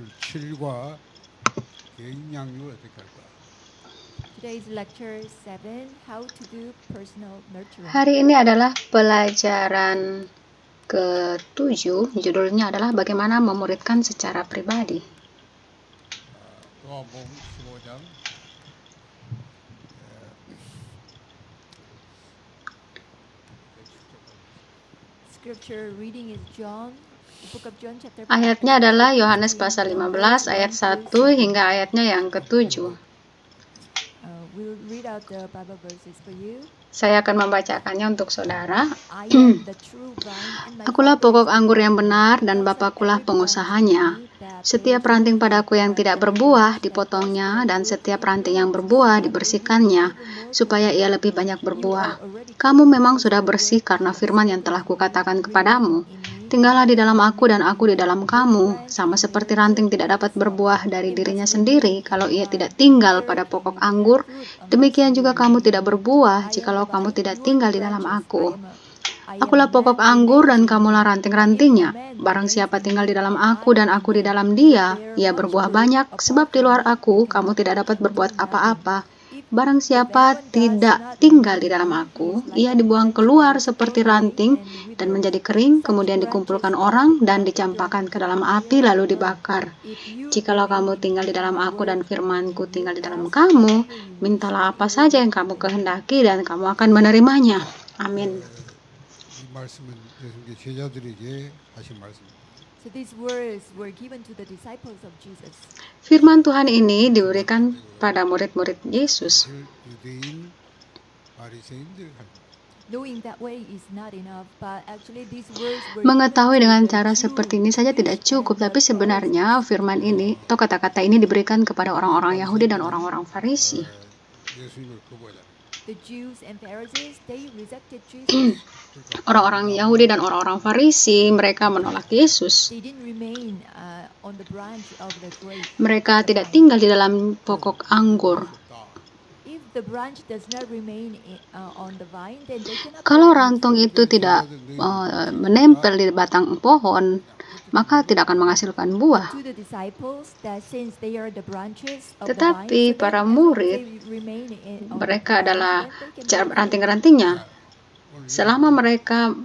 7과 개인 양육을 어떻게 할까? Today's lecture 7, How to do personal nurturing. Hari ini adalah pelajaran ke-7, judulnya adalah bagaimana memuridkan secara pribadi. 요한복음 15장 Scripture reading is John, the book of John chapter 5. Ayatnya adalah Yohanes pasal 15 ayat 1 hingga ayatnya yang ke-7. We'll read out the Bible verses for you. Saya akan membacakannya untuk saudara. I am the true vine and my Akulah Father is pokok the anggur yang gardener. benar dan Thus let Bapakulah every branch pengusahanya. in me that Setiap bears ranting no padaku fruit, yang but tidak every berbuah branch that dipotongnya, does bear dan fruit, setiap he ranting yang prunes, berbuah so that it may dibersihkannya, bear even more supaya fruit. ia lebih banyak You berbuah. are already Kamu clean memang because sudah of the bersih word I karena have firman yang spoken telah to you. kukatakan Remain kepadamu. in me, Tinggallah and di I dalam in aku dan you. aku di dalam No kamu, branch sama can seperti bear ranting fruit tidak by dapat itself. berbuah dari It dirinya must sendiri remain in kalau the ia vine. tidak tinggal pada Neither pokok can you bear anggur. fruit unless Demikian you juga kamu remain tidak in me. berbuah I am the jikalau kamu vine, tidak you are the tinggal di dalam branches. aku. I am Akulah a pokok man, anggur dan remains in kamulah me. But if a ranting-rantingnya. man Barang remains siapa in tinggal me di dalam and aku I dan in aku di him, dalam he will dia, bear ia much berbuah fruit. banyak, sebab Apart di from luar me, you aku kamu cannot tidak dapat do berbuat nothing. apa-apa. If Barang siapa anyone does tidak not tinggal remain di in dalam me, he is aku, like ia a dibuang branch that keluar is seperti thrown away ranting and dan withers. menjadi kering, Such kemudian branches dikumpulkan are orang taken dan out and thrown dicampakkan ke into the dalam api fire lalu and burned. dibakar. If you Jikalau remain kamu in tinggal me di dalam and my aku dan word remain in firmanku you, tinggal di dalam ask kamu, whatever you wish mintalah and it apa will saja be yang kamu given you. kehendaki dan kamu akan menerimanya. Amin. 이 말씀은 예수님께 제자들에게 하신 말씀입니다. So these words were given to the disciples of Jesus. Firman Tuhan ini diberikan pada murid-murid Yesus. 사실 유대인 바리새인들 할 말. Knowing that way is not enough, but actually these words were given Mengetahui to dengan the cara seperti ini saja tidak Jewish cukup, and the tapi sebenarnya Pharisees. firman ini atau kata-kata ini diberikan kepada orang-orang Yahudi dan orang-orang Farisi. 예수님을 거부하잖아요. The Jews and Pharisees, they rejected Jesus. 그러니까 Orang-orang Yahudi dan orang-orang Farisi, mereka menolak Yesus. They didn't remain on the branch of the grape. Mereka the tidak vine. tinggal di dalam pokok anggur. If the branch does not remain on the vine, then they cannot Kalau bear any rantung fruit. itu tidak menempel di batang pohon, maka tidak akan menghasilkan buah. But to the disciples, that since they are the branches of the vine, Tetapi so then para as long as murid, they remain on the mereka branch, adalah then they can bear fruit. ranting-rantingnya. Selama mereka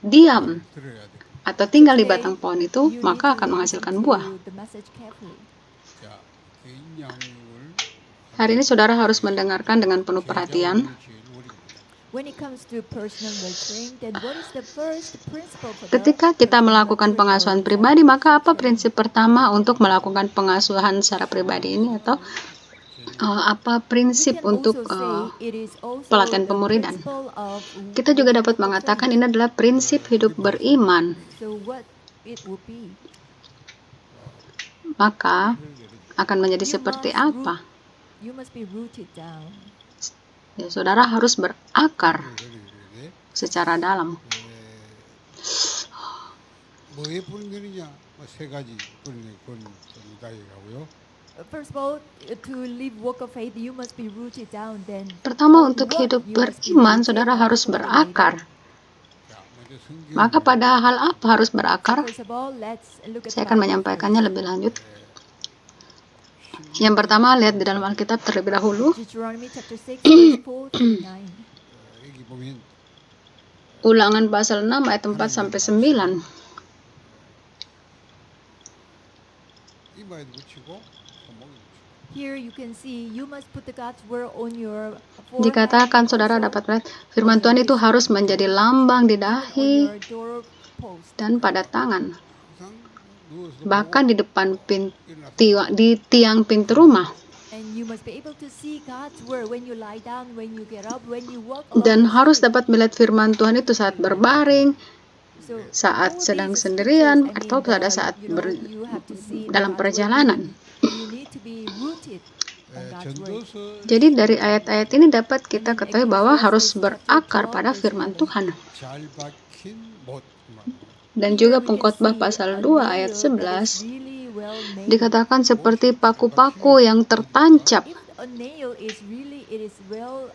diam 들어야 돼. atau So tinggal di today, batang pohon itu, you need maka to akan listen menghasilkan to buah. the message carefully. 자, 개인 양육을 Hari ini saudara harus mendengarkan dengan penuh perhatian. 제자훈련이 제일 원리입니다. When it comes to personal nurturing, then what is the first principle for the Ketika kita personal melakukan nurturing or pengasuhan pribadi, discipleship maka apa training? prinsip pertama untuk melakukan pengasuhan secara pribadi ini, atau apa We prinsip can untuk also say it is also pelatihan the pemuridan? principle of Kita juga living dapat walk of mengatakan faith. ini adalah prinsip hidup beriman. So what it would be? Maka akan menjadi seperti apa? You must be rooted down. Ya, saudara harus berakar secara dalam. 뭐에 뿌리느냐? 세 가지 뿌리는 건 좀 이따 얘기하고요. First of all, to live walk of faith, you must be rooted down. Then Pertama, on untuk what hidup you must be beriman, rooted, saudara I'll harus talk about it berakar. later. 자, 먼저 성경. Maka pada hal apa harus berakar? First of all, let's look at the Saya akan Bible menyampaikannya first. lebih lanjut. Yang pertama, lihat di dalam Alkitab terlebih dahulu. Deuteronomy chapter 6 verse 4 through 9. 여기 보면 Ulangan pasal 6 ayat 4 sampai 9. 이마에도 붙이고 손목에 붙이고. Here you can see you must put the God's word on your forehead. Dikatakan and saudara also dapat melihat firman Tuhan itu harus menjadi lambang di dahi on your doorpost. dan pada tangan, 항상 누워서 bahkan di depan 일어나서 di tiang pintu rumah. And you must be able to see God's word when you lie down, when you get up, when you walk along Dan the harus street. dapat melihat firman Tuhan itu saat berbaring, So, saat all sedang these sendirian, scriptures, atau pada saat you have to see dalam God's word, perjalanan. meaning you need to be rooted on God's word. 전도서 Jadi dari ayat-ayat ini dapat kita And then ketahui bahwa harus Ecclesiastes berakar chapter 12 pada verse firman 11. Tuhan. 잘 박힌 못. Dan Here juga we can pengkhotbah see pasal a 2 ayat nail that 11 is really well made. dikatakan seperti paku-paku yang tertancap. If a nail is really well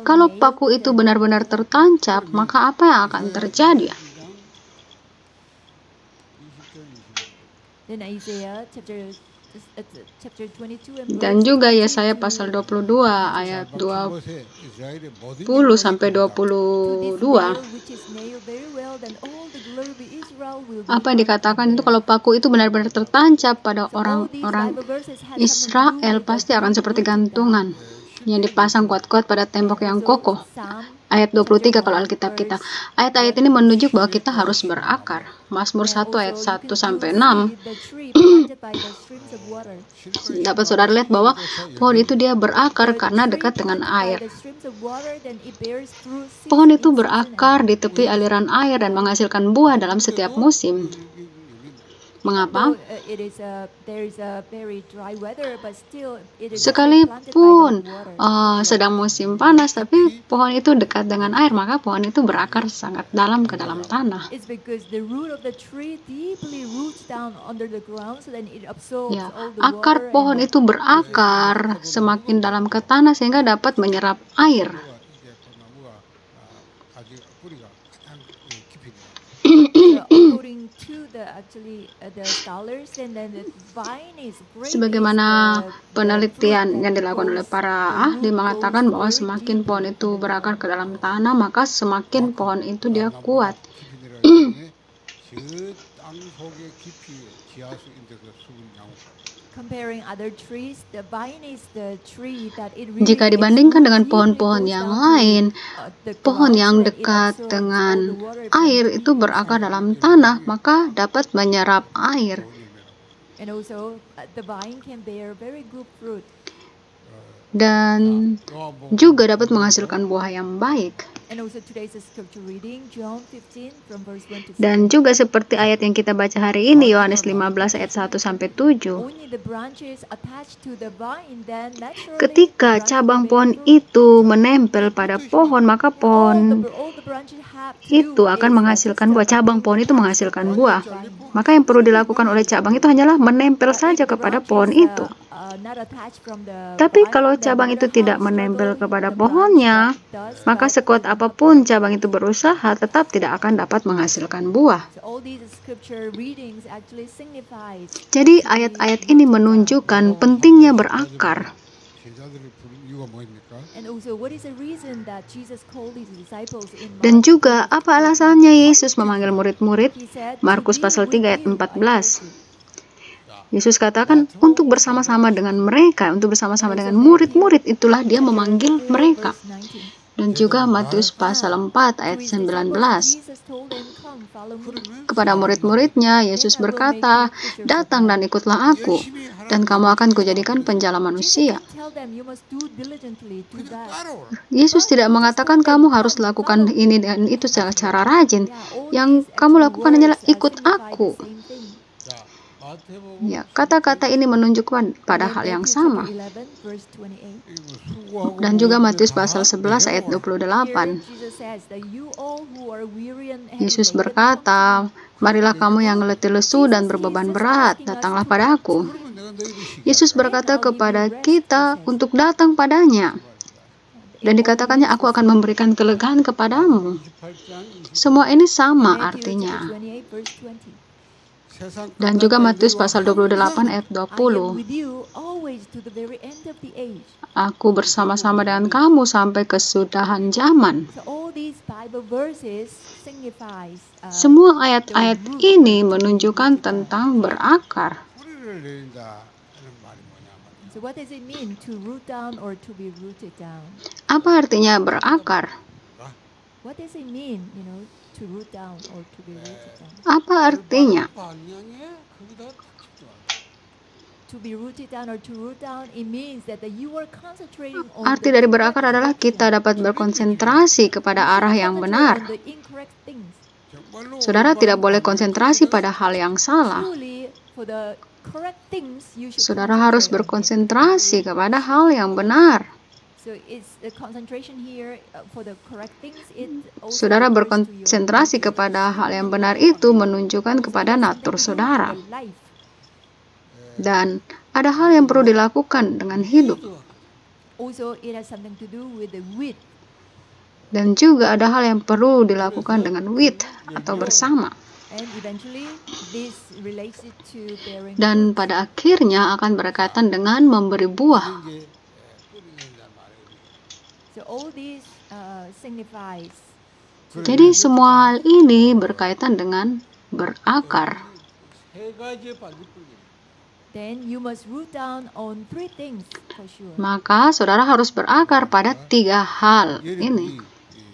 Kalau nailed, paku itu then benar-benar tertancap, maka apa yang akan terjadi? Then Isaiah chapter 22 and Dan verse juga 20 Yesaya to pasal 22 ayat 박힌 것에 이스라엘의 모든 20 sampai 영광이 든다. to this 22. nail which is nailed very well, then all the glory of Israel will be Apa yang heard dikatakan from itu there. kalau paku itu benar-benar tertancap pada So all these orang-orang Bible verses had something to do Israel, with the pasti akan tree seperti rooted down. gantungan yang dipasang kuat-kuat pada tembok yang Also, kokoh. Psalm Ayat 23 kalau 1, Alkitab kita. verse Ayat-ayat 1 ini to menunjuk 6. bahwa kita harus berakar. Mazmur And 1 ayat also 1 sampai you 6. see the tree planted by the streams of water. Dapat saudara lihat bahwa pohon itu dia berakar The karena tree dekat dengan planted by air. the streams of water, then it bears fruit Pohon season itu in season berakar and di tepi aliran air dan menghasilkan buah dalam setiap musim. Mengapa? though there is a very dry weather, but still it is planted by Sekalipun the water. sedang musim panas, tapi pohon itu dekat dengan air, maka pohon itu berakar sangat dalam ke dalam tanah. It's because the root of the tree deeply roots down under the ground, so then it absorbs Ya, all the akar water pohon and itu berakar semakin dalam ke tanah sehingga dapat menyerap air. so according to the scholars, then the vine is great. Sebagaimana penelitian yang that dilakukan oleh goes, para the ahli root mengatakan goes bahwa very semakin deeply pohon itu in the berakar ground. ke dalam tanah, maka semakin pohon itu dia kuat. Comparing other trees, the vine is the tree that it really Jika dibandingkan dengan pohon-pohon yang lain, pohon yang dekat dengan air itu berakar dalam tanah, maka dapat menyerap air. And also, the vine can bear very good fruit. Dan juga dapat menghasilkan buah yang baik. And also today's scripture reading, John 15 from verse 1 to 7. Dan juga seperti ayat yang kita baca hari ini, Yohanes 15 ayat 1 sampai 7. Only the branches attached to the vine, then naturally Ketika cabang pohon itu menempel pada pohon, maka pohon itu akan menghasilkan buah. Cabang pohon itu menghasilkan buah. Maka yang perlu dilakukan oleh cabang itu hanyalah menempel saja kepada pohon itu. Tapi kalau cabang itu tidak menempel kepada pohonnya, maka sekuat apapun cabang itu berusaha, tetap tidak akan dapat menghasilkan buah. Jadi ayat-ayat ini menunjukkan pentingnya berakar. Dan juga apa alasannya Yesus memanggil murid-murid? Markus pasal 3 ayat 14. Yesus katakan untuk bersama-sama dengan mereka, untuk bersama-sama dengan murid-murid, itulah dia memanggil mereka. Dan juga Matius pasal 4 ayat 19. Kepada murid-muridnya, Yesus berkata, datang dan ikutlah aku, dan kamu akan kujadikan penjala manusia. Yesus tidak mengatakan kamu harus lakukan ini dan itu secara rajin. Yang kamu lakukan hanyalah ikut aku. Ya, kata-kata ini menunjukkan pada hal yang sama. Dan juga Matius pasal 11 ayat 28. Yesus berkata, marilah kamu yang letih lesu dan berbeban berat, datanglah pada aku. Yesus berkata kepada kita untuk datang padanya. Dan dikatakannya, aku akan memberikan kelegaan kepadamu. Semua ini sama artinya. Dan juga Matius pasal 28 ayat 20. Aku bersama-sama dengan kamu sampai kesudahan zaman. Semua ayat-ayat ini menunjukkan tentang berakar. Apa artinya berakar? Apa artinya? Arti dari berakar adalah kita dapat berkonsentrasi kepada arah yang benar. Saudara tidak boleh konsentrasi pada hal yang salah. Saudara harus berkonsentrasi kepada hal yang benar. Saudara berkonsentrasi kepada hal yang benar itu menunjukkan kepada natur saudara. Dan ada hal yang perlu dilakukan dengan hidup. Dan juga ada hal yang perlu dilakukan dengan with atau bersama. And eventually, this relates it to bearing Dan fruits. pada akhirnya akan berkaitan dengan memberi buah. 이런 게 뿌리낸단 말이에요. So all this signifies to Jadi root semua down. hal ini berkaitan dengan berakar. 세 가지에 빨리 뿌리게. Then you must root down on three things for sure. Maka saudara harus berakar pada 3 hal ini. 여러분이 이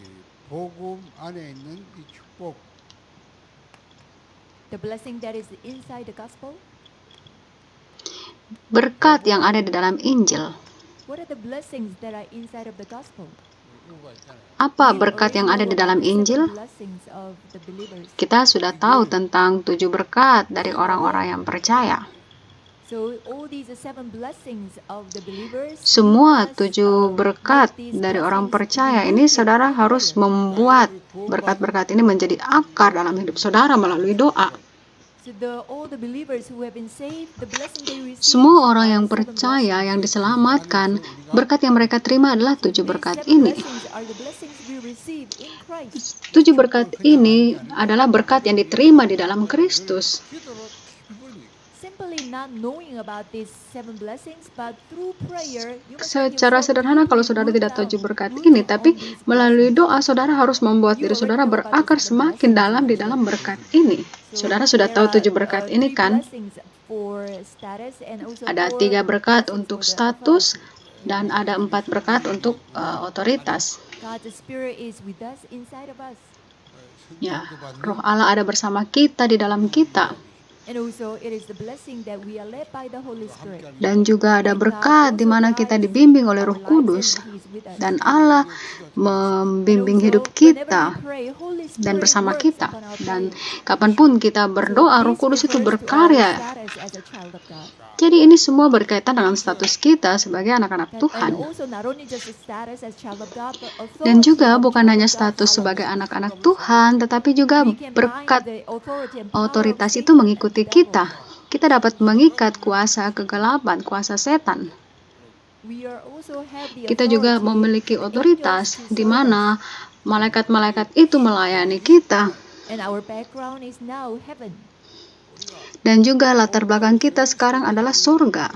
복음 안에 있는 이 축복, The blessing that is inside the gospel. Berkat yang ada di dalam Injil. What are the blessings that are inside of the gospel? 이거가 있잖아요. Apa We berkat yang ada already di know dalam about the seven Injil? blessings of the believers. Kita sudah tahu tentang 7 berkat dari orang-orang yang percaya. So all these 7 blessings of the believers. Semua you must, 7 berkat make these dari orang blessings to be percaya ini rooted saudara in harus prayer. membuat berkat-berkat ini menjadi akar dalam hidup saudara melalui doa. So all the believers who have been saved, the blessing they receive Semua orang are yang 7 percaya, blessings. yang diselamatkan, berkat yang mereka terima adalah 7 berkat These 7 ini. blessings are the blessings we receive in Christ. 7 berkat ini adalah berkat yang diterima di dalam Kristus. 기도로 뿌리게. Simply not knowing about these 7 blessings, but through prayer, you must Secara make yourself sederhana kalau deeply saudara root tidak tahu down, 7 berkat rooted ini, on tapi these melalui blessings. doa saudara harus membuat You diri already saudara know about the berakar 7 semakin blessings, dalam di right? dalam berkat ini. So Saudara sudah there tahu are, 7 berkat ini 3 kan? blessings for status and also Ada 3 4 berkat blessings untuk for the status authority. dan ada 4 berkat untuk otoritas. God's Spirit is with us inside of us. Ya, Roh Allah ada bersama kita di dalam kita. And also it is the blessing that we are led by the Holy Spirit. Dan juga ada And God berkat di also mana kita guides dibimbing oleh our Roh lives Kudus. and He is with us. Dan Allah And membimbing also, hidup whenever kita we pray, Holy dan Spirit bersama works kita. upon our Dan prayer. kapanpun kita berdoa, Roh So Kudus this itu refers to our berkarya. status as a child of God. Jadi ini semua berkaitan dengan status kita sebagai anak-anak And Tuhan. also not only just the status as child of God, but Dan authority juga of bukan child hanya of God status follows. sebagai anak-anak Tuhan, tetapi juga We can bind berkat the authority and power of otoritas itu Satan and mengikuti the devil. kita. Kita dapat mengikat kuasa kegelapan, kuasa setan. We are also have the Kita juga authority memiliki for the otoritas angels to di serve us. mana malaikat-malaikat itu melayani kita. And our background is now heaven. Dan juga latar belakang kita sekarang adalah surga.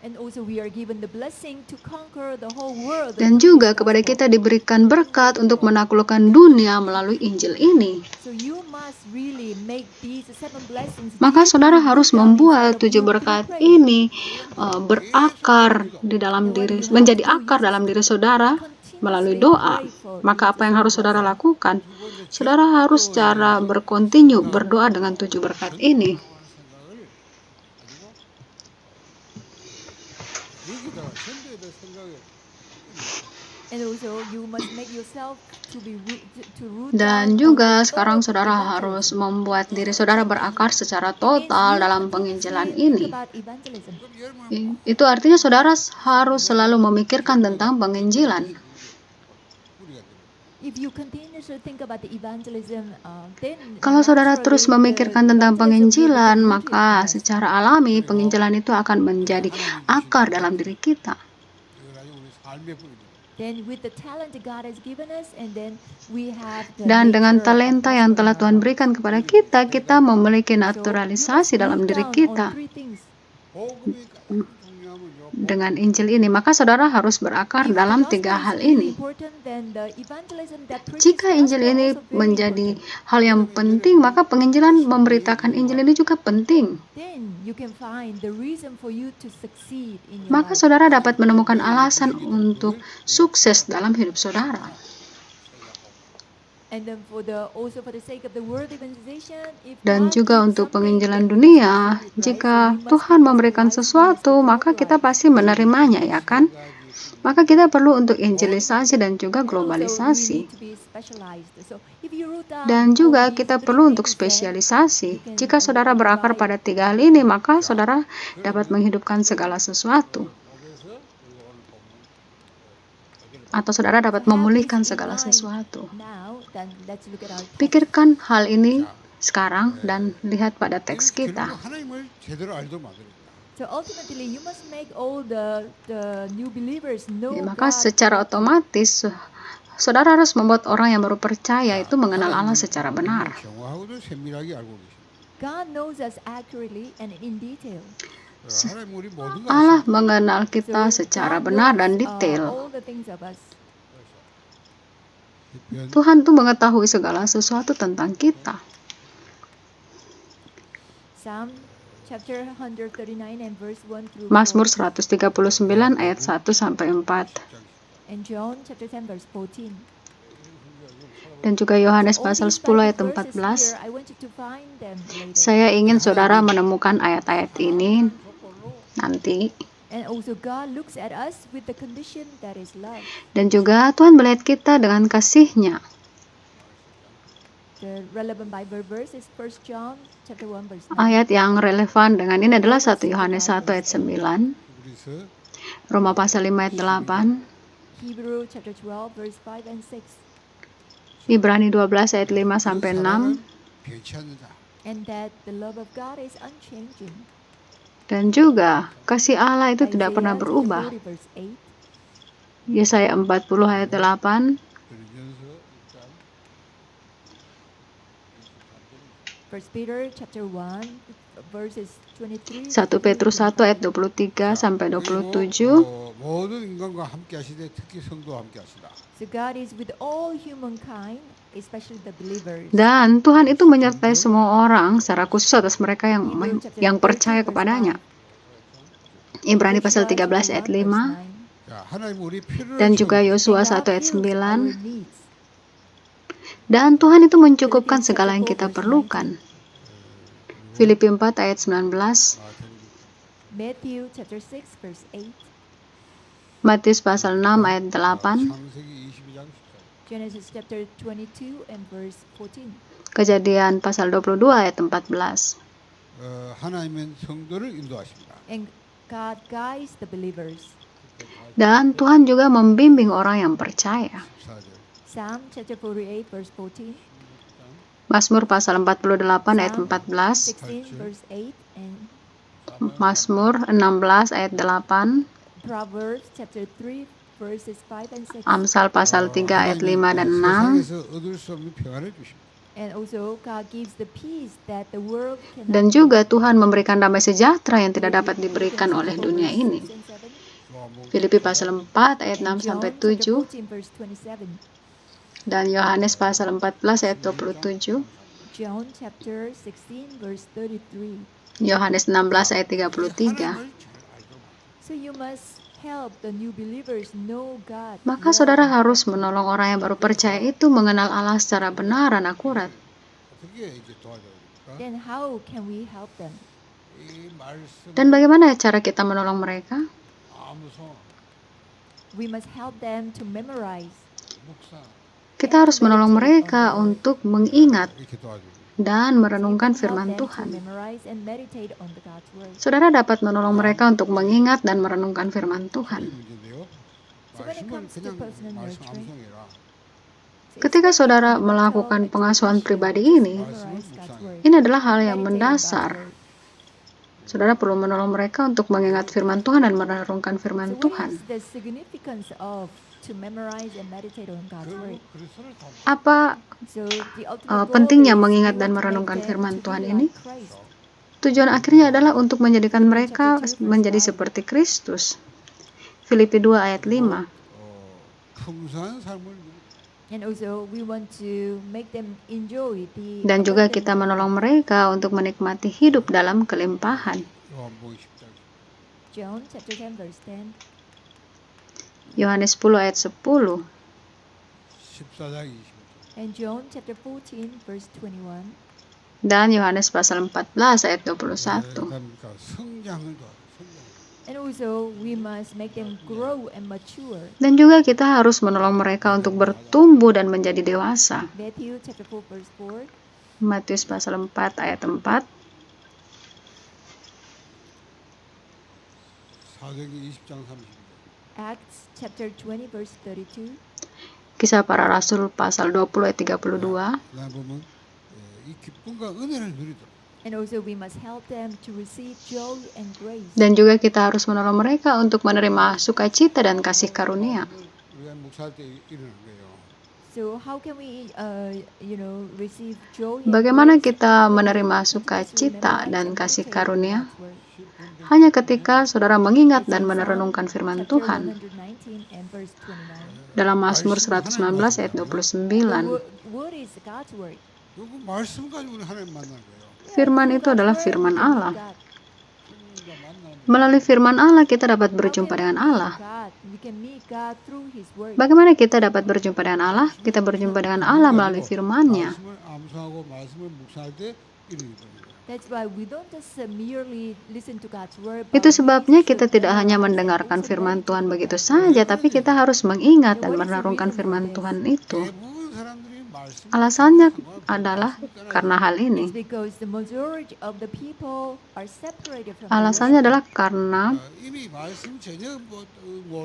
And also we are given the blessing to conquer the whole world Dan through juga this kepada gospel. kita diberikan berkat untuk menaklukkan dunia melalui Injil ini. So you must really make these 7 blessings Maka deeply saudara root harus down membuat inside of 7 you berkat through prayer. ini berakar di dalam And what diri, you have menjadi to do, akar you dalam just diri saudara melalui continuously doa. pray for Maka these apa yang 7 harus saudara blessings. lakukan? Saudara harus secara berkontinu berdoa dengan 7 berkat ini. 생각을 가지고 여기다가 전도에다 생각을 And also you must make yourself to be to root Dan down juga on the sekarang thought of saudara evangelism. harus membuat diri saudara berakar secara It means total you dalam continuously penginjilan think ini. about evangelism. 그럼 여러분 Itu artinya saudara harus selalu memikirkan tentang penginjilan. 뿌리가 되고 If you continuously think about the evangelism, then Kalau saudara terus naturally memikirkan the tentang evangelism will penginjilan, become rooted maka in us. secara alami penginjilan itu akan menjadi akar dalam diri kita. 이걸 가지고 우리 삶에 뿌리게. Then with the talent that God has given us, and then we have the Dan dengan nature of talenta yang gospel telah in our Tuhan hearts. berikan kepada kita, kita memiliki So you naturalisasi must dalam root diri down kita on 3 things. 복음이 가장 중요하면요. dengan Injil ini. Maka saudara harus berakar If the dalam gospel 3 is hal really ini. important, then the evangelism that preaches Jika Injil gospel ini also very menjadi important. hal yang penting, maka penginjilan memberitakan Injil ini juga penting. Then you can find the reason for you to succeed in your Maka life. saudara dapat menemukan alasan untuk sukses dalam hidup saudara. And then also for the sake of the world evangelization, if Dan God juga gives untuk something, penginjilan then we must dunia, receive it, right? So jika we must Tuhan be memberikan gospelized, we must sesuatu, be maka kita globalized. pasti menerimanya, ya kan? Maka kita perlu untuk injilisasi dan juga And also we globalisasi. need to be specialized. So if you root down Dan on juga these kita 3 perlu untuk things, then spesialisasi. you can Jika saudara berakar pada 3 hal ini, maka saudara dapat menghidupkan segala sesuatu. 그래서 우리가 오늘 보면 Atau saudara dapat So have memulihkan this in segala mind sesuatu. now, then let's look at our text. Pikirkan hal ini sekarang dan lihat pada teks kita. 하나님을 제대로 알도 만들었다. So ultimately, you must make all the new believers know Ya, maka God secara properly. otomatis saudara harus membuat orang yang baru percaya itu mengenal Allah secara benar. 정확하고도 세밀하게 알고 계십니다. God knows us accurately and in detail. 하나님 우리 모든 거 Allah 아십니다. mengenal kita So secara God benar knows, dan detail. all the things of us. Tuhan tuh mengetahui segala sesuatu tentang kita. Psalm chapter 139 and verse 1 through 4. Mazmur 139 ayat 1 sampai 4. And John chapter 10 verse 14. Dan juga Yohanes All pasal these 10 ayat Bible verses 14. here, I want you to find them later. Saya ingin saudara menemukan ayat-ayat ini nanti. And also God looks at us with the condition that is love. Dan juga Tuhan melihat kita dengan kasih-Nya. The relevant Bible verse is 1 John chapter 1 verse 9. Ayat yang relevan dengan ini adalah 1 Yohanes 1 ayat 9, 그래서 Roma pasal 5 ayat 8, Hebrew chapter 12 verse 5 and 6. Ibrani 12 ayat 5 sampai 6, 변치 않는 자. And that the love of God is unchanging. dan juga kasih Allah itu tidak pernah Isaiah berubah. chapter 40 verse 8. Yesaya 40 ayat 8, 그러면서 일단 1 Peter chapter 1 verses 23. 1 Petrus 1 ayat 23 sampai 27. 모든 인간과 함께 하시되 특히 성도와 함께 하시다. So God is with all humankind, especially the believers. Dan Tuhan itu menyertai semua orang secara khusus atas mereka yang percaya kepadanya. Ibrani pasal 13 ayat 5, 자, 하나님 우리 필요를 dan juga 채우시고 Yosua And God 1 ayat fills our 9. needs. Dan Tuhan itu mencukupkan segala yang kita perlukan. Filipi 4 ayat 19, Matthew chapter 6 verse 8. Matius pasal 6 ayat 8, 창세기 22장 14절. Genesis chapter 22 and verse 14. Kejadian pasal 22 ayat 14. 하나님은 성도를 인도하십니다. And God guides the believers. Dan Tuhan juga membimbing orang yang percaya. 14절. Psalm chapter 48 verse 14. Mazmur pasal 48 ayat Psalm 14, 16 verse 8 and Mazmur 16 ayat 8, Proverbs chapter 3 verses 5 and 6. Amsal pasal 3 ayat 5 dan 6. 세상에서 얻을 수 없는 평안을 주십니다. And also God gives the peace that the world cannot Dan give. juga Tuhan memberikan damai sejahtera yang tidak dapat diberikan oleh dunia ini. Filipi pasal 4 ayat 6 sampai 7 dan Yohanes pasal 14 ayat 27, John chapter 16 verse 33. Yohanes 16 ayat 33. So you must help the new believers know God. Maka saudara harus menolong orang yang baru percaya itu mengenal Allah secara benar dan akurat. 어떻게 이제 도와줘야 됩니까? Then how can we help them? 이 말씀 Dan bagaimana cara kita menolong mereka? 아무 소 We must help them to memorize. 묵상 Kita harus menolong mereka untuk mengingat 이렇게 도와줘요. dan merenungkan So you can help firman them to Tuhan. memorize and meditate on the God's word. Saudara dapat menolong mereka untuk mengingat dan merenungkan firman 이 Tuhan. 문제인데요. So when it 말씀을 comes to 그냥 personal 말씀 nurturing, 암송해라. so Ketika it's saudara not melakukan mental pengasuhan education, pribadi just ini, memorize God's word. ini adalah hal yang Meditate on God's mendasar. word. Saudara perlu menolong mereka untuk mengingat firman Tuhan dan merenungkan So firman what Tuhan. is the significance of to memorize and meditate on God's word? 그리스도를 다 Apa So the ultimate goal pentingnya is mengingat we dan want to merenungkan make them firman to be Tuhan like ini? Christ. Tujuan akhirnya adalah untuk menjadikan mereka menjadi seperti Kristus. Filipi 2 ayat 5. 풍성한 삶을 And also we want to make them enjoy the Dan juga abundant kita life. menolong mereka untuk menikmati hidup dalam kelimpahan. 요한복음 10장 John chapter 10 verse 10. Yohanes 10 ayat 10 14장 20절. And John chapter 14 verse 21. dan Yohanes pasal 14 ayat 21. 그러니까 성장을 도와요. 성장. And also we must make them grow and mature. Dan juga kita harus menolong mereka untuk bertumbuh dan menjadi dewasa. Matthew chapter 4 verse 4. Matius pasal 4 ayat 4, 사도행전 20장 32절. Acts chapter 20 verse 32. Kisah para Rasul pasal 20 ayat 32. 그다음 보면 이 기쁨과 은혜를 누리도록. And also we must help them to receive joy and grace. Dan juga kita harus menolong mereka untuk menerima sukacita dan kasih karunia. 우리가 목사할 때 이러는 거예요. So how can we, receive joy and Bagaimana grace? kita When we menerima continuously sukacita memorize dan and kasih meditate on karunia? God's word. Hanya ketika saudara mengingat It's dan in Psalm merenungkan firman chapter Tuhan. 119 and verse 29. Dalam Mazmur 말씀은 하나님 119 ayat 말씀이라고요. The 29, word is God's word. 그 말씀 가지고는 하나님 만나는 거예요. Yeah, firman through itu God's adalah word, we firman can meet Allah. God. 하나님과 만나면 Melalui firman Allah kita dapat How berjumpa can we dengan meet Allah. God? We can meet God through His word. Bagaimana kita dapat berjumpa dengan Allah? Kita berjumpa dengan Allah melalui firman-Nya. 말씀을 암송하고 말씀을 묵상할 때 이루어지는 거예요. That's why we don't just merely listen to God's word, Itu but we sebabnya should kita tidak hanya memorize and mendengarkan also firman meditate Tuhan on begitu God's saja, word. tapi kita harus mengingat Now, dan what is the merenungkan reason for firman this? Tuhan itu. 대부분 사람들이 말씀 Alasannya adalah karena hal It's ini. because the majority of the people are separated from the Alasannya word. adalah karena 이미 말씀 전혀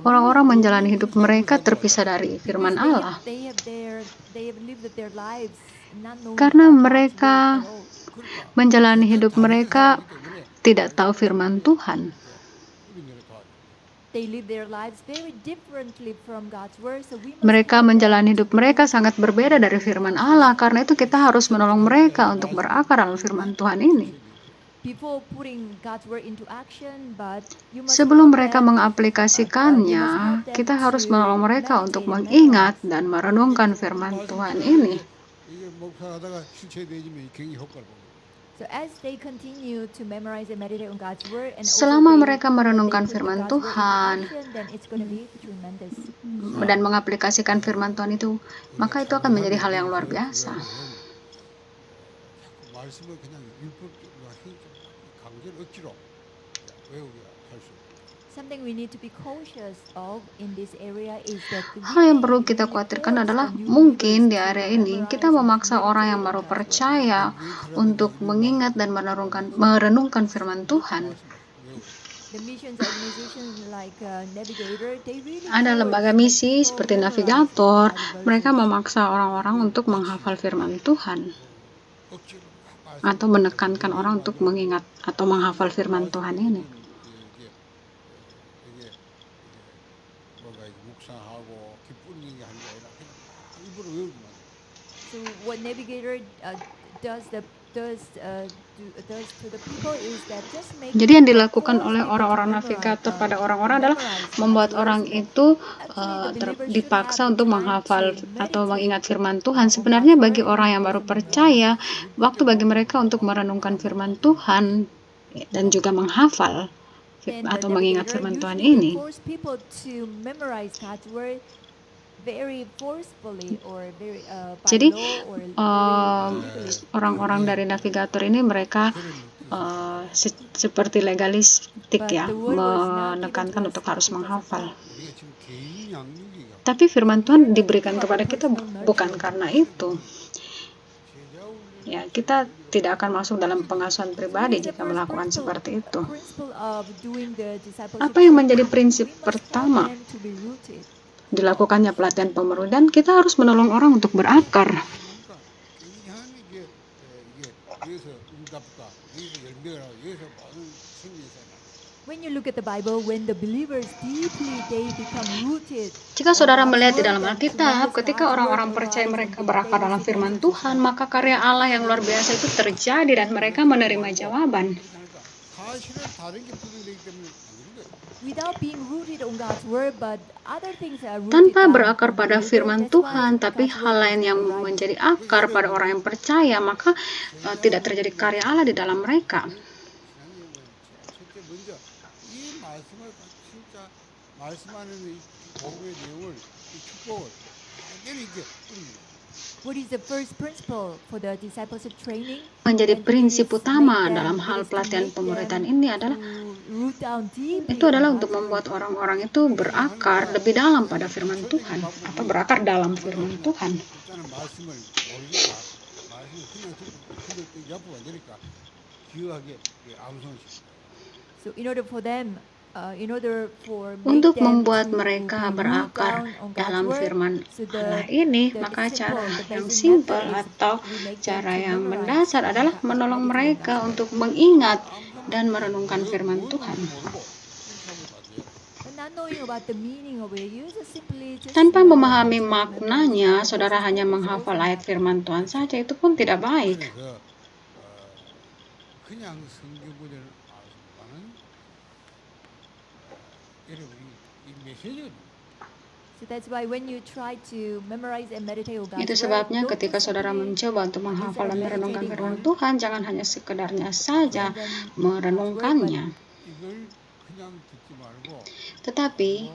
orang-orang menjalani hidup mereka terpisah dari Because firman Allah. they have lived their lives not knowing Karena about God's mereka word at all. menjalani hidup mereka tidak tahu firman Tuhan. They live their lives very differently from God's word, so we must Mereka help them menjalani to hidup be mereka rooted. sangat berbeda dari firman Allah. Karena itu kita harus menolong mereka untuk berakar dalam firman Tuhan ini. Before putting God's word into action, but you must Sebelum help mereka them, mengaplikasikannya, kita harus menolong mereka untuk mengingat dan merenungkan firman Tuhan ini. 이게 목사하다가 실체되지면 굉장히 효과를 보고. So as they continue to memorize and meditate on God's word, and Selama also mereka when merenungkan they put firman God's word into Tuhan action, then it's going to be tremendous. dan mengaplikasikan firman Tuhan itu, maka itu akan menjadi hal yang luar biasa. 자꾸 말씀을 그냥 율법적으로 강제로 억지로 외우게 할 수. Something we need to be cautious of in this area is that Hal yang perlu kita khawatirkan adalah mungkin di area ini kita memaksa orang yang baru percaya untuk mengingat dan merenungkan firman Tuhan. The missions organization like Navigator, they really Ada force lembaga that misi people seperti memorize Navigator, Bible mereka verses. memaksa orang-orang untuk menghafal firman Tuhan 억지로 막 atau menekankan orang untuk mengingat atau menghafal firman Tuhan ini. 이게 뭔가 묵상하고 기쁘는 게 아니라 그냥 막 일부러 외우기만. So what Navigator does to the people is that just make Jadi yang dilakukan force oleh people to orang-orang memorize, navigator pada orang-orang adalah memorize membuat God's orang words. itu Actually, the believers should dipaksa have the untuk time menghafal to atau meditate mengingat firman Tuhan. on Sebenarnya God's bagi word orang and yang baru also memorize. percaya, waktu bagi mereka untuk merenungkan firman Tuhan dan juga menghafal Then the atau mengingat Navigator firman Tuhan usually ini. they force people to memorize God's word very forcefully or very by Jadi law or very legally. orang-orang dari navigator ini mereka seperti legalistik But ya, the word was not given to menekankan us untuk not harus because of menghafal. that. 우리가 지금 개인 양육이가 Tapi firman We are Tuhan not diberikan talking kepada about kita personal bukan nurture. karena itu. 제자 훈련을 Ya, kita tidak akan masuk dalam pengasuhan So what pribadi is the jika first melakukan seperti itu. principle of doing the discipleship Apa yang menjadi training? prinsip We must help pertama them to be rooted. dilakukannya pelatihan pemerudan? Kita harus menolong orang untuk berakar. 뭔가 굉장히 이게 여기서 응답과 여기서 열매가 나고 여기서 모든 생명이 When you look at the Bible, when the believers deeply they become rooted. Jika on saudara God's melihat di word, dalam then Alkitab, tremendous ketika God's orang-orang word percaya arise mereka and berakar they dalam receive firman answers Tuhan, from God. maka karya Allah yang luar biasa itu terjadi dan mereka menerima jawaban. 그렇게 하니까 사실은 다른 게 부정되기 때문에 안 되는 거예요. Without being rooted on God's word, but other things are rooted Tanpa down berakar on the pada believer, firman that's why Tuhan, tapi God's hal word lain does yang not arise. menjadi akar pada orang yang percaya, maka tidak terjadi karya Allah di dalam mereka. 신앙여행은 첫째 먼저 이 말씀을 진짜 말씀하는 이 복음의 내용을 이 축복을 완전히 이게 뿌립니다. What is the first principle for the discipleship training? Menjadi And it prinsip is utama make them- dalam it hal is to pelatihan make pemuridan them ini adalah to root down deeply itu adalah on untuk God's membuat word. orang-orang itu berakar lebih dalam pada firman Tuhan atau berakar dalam firman Tuhan. 일단은 말씀을 모르니까 말씀을 그냥 듣고 옆으로 안 되니까 기억하게 암송시키고 So in order for them, make Untuk them membuat to mereka be root berakar down on God's dalam word, firman so Allah ini, the maka cara basic yang method simpel is atau we make them cara to yang memorize mendasar and adalah meditate menolong on mereka God's word. untuk mengingat dan merenungkan firman 뭘 Tuhan. 모르고 이렇게 하면 안 돼요. But not knowing about the meaning of it, you just Tanpa remember memahami how to memorize maknanya, Bible saudara verses. hanya That is menghafal also ayat not firman Tuhan saja, itu pun tidak baik. 그래서 그냥 성경 구절을 말씀보다는 여러분이 이 메시지를 So that's why when you try to memorize and meditate on God's Itu word, sebabnya don't ketika just saudara simply mencoba untuk menghafal dan merenungkan meditating firman on Tuhan, jangan hanya sekedarnya saja and then God's word, but merenungkannya. 이걸 그냥 듣지 말고 Tetapi 뭐,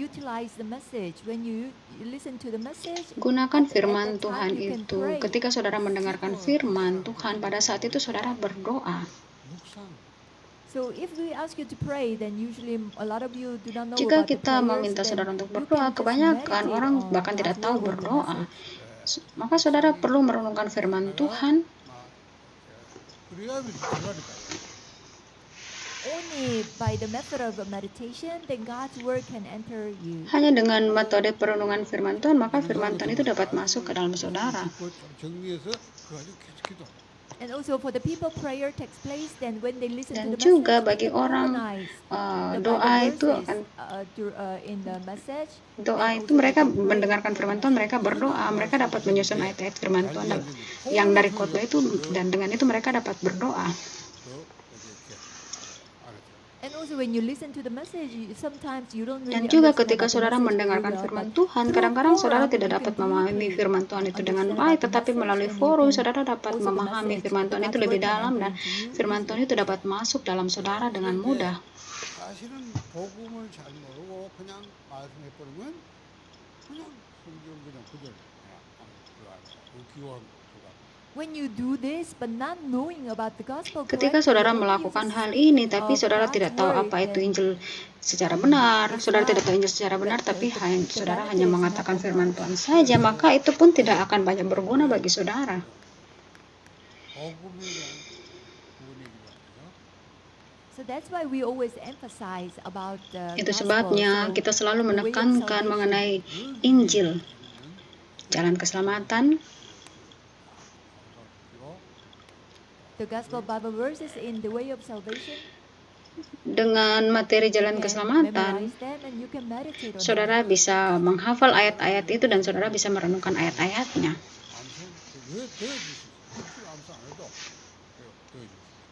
utilize the message. When you listen to the message, gunakan at firman that time Tuhan you can itu. pray. Ketika saudara mendengarkan firman Tuhan, pada saat itu saudara berdoa. 묵상 So if we ask you to pray, then usually a lot of you do not know Jika about the kita prayers, meminta then saudara untuk you berdoa, can just kebanyakan meditate orang on bahkan tidak God's tahu word or the berdoa. message. Maka saudara perlu merenungkan firman Tuhan. 우리가 들어가니까요. Only by the method of meditation, then God's word can enter you. Hanya dengan metode perenungan firman Tuhan, maka firman Tuhan itu dapat masuk ke dalam saudara. 듣고 좀 정리해서 그 가지고 계속 기도. And also for the people prayer takes place, then when they listen to Dan the juga message, bagi they can orang organize the doa Bible itu verses akan in the message. doa and itu also mereka they can pray mendengarkan for the firman Tuhan, message. mereka berdoa, mereka dapat menyusun ayat-ayat firman Tuhan yang dari khotbah itu, dan dengan itu mereka dapat berdoa. And also when you listen to the message, sometimes you don't really Dan juga understand ketika about the saudara message very mendengarkan well, firman but Tuhan, through kadang-kadang saudara forum, tidak you dapat can memahami deeply firman Tuhan itu dengan understand baik, about the tetapi message, melalui and you forum can saudara dapat also the memahami message, firman the Tuhan itu God's lebih word can dalam, enter dan into you firman Tuhan itu easily. dapat masuk dalam saudara dengan mudah. 사실은 복음을 잘 모르고 그냥 말씀해 버리면 그냥 성경 그냥 구절 기원 When you do this, but not knowing about the gospel Ketika correctly, saudara only melakukan just hal ini, speaking tapi of saudara God's tidak tahu word, apa itu then Injil secara benar, it's saudara not tidak tahu Injil secara benar, tapi the saudara benefit hanya is not mengatakan that firman much. Tuhan saja, maka itu pun tidak akan banyak berguna bagi saudara. 복음에 대한 구원의 기도예요. So that's why we always emphasize about the Itu gospel. sebabnya So kita selalu the way of menekankan salvation. mengenai Injil, jalan keselamatan. The gospel Bible verses in the way of salvation. Dengan materi jalan You can keselamatan, memorize them and you can meditate on saudara them. bisa menghafal ayat-ayat itu dan saudara bisa merenungkan ayat-ayatnya.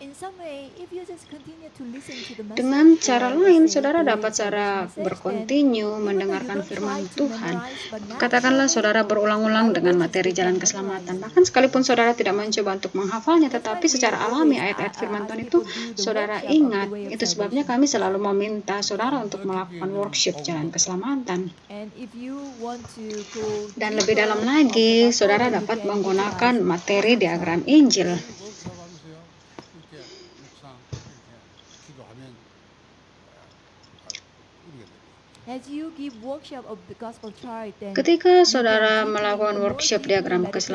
In some way, if you just continue to listen to the message, Dengan cara or lain, say saudara the way dapat of secara salvation message, berkontinu then even though you mendengarkan don't firman try to Tuhan. memorize, but Katakanlah naturally, saudara berulang-ulang Bible dengan verses materi become jalan memorized. keselamatan. Bahkan sekalipun saudara tidak mencoba untuk menghafalnya, That's why tetapi we secara alami always ayat-ayat firman ask Tuhan itu people do the saudara workshop of the ingat. way of Itu sebabnya salvation. kami selalu meminta saudara untuk melakukan workshop jalan keselamatan. And if you want to go Dan lebih dalam deeper lagi, of the gospel, saudara then you dapat can menggunakan utilize materi this diagram workshop. Injil. 이렇게 묵상 이렇게 기도하면 우리가 As you give workshop of the gospel chart, then Ketika you saudara can melakukan more workshop deeply diagram meditate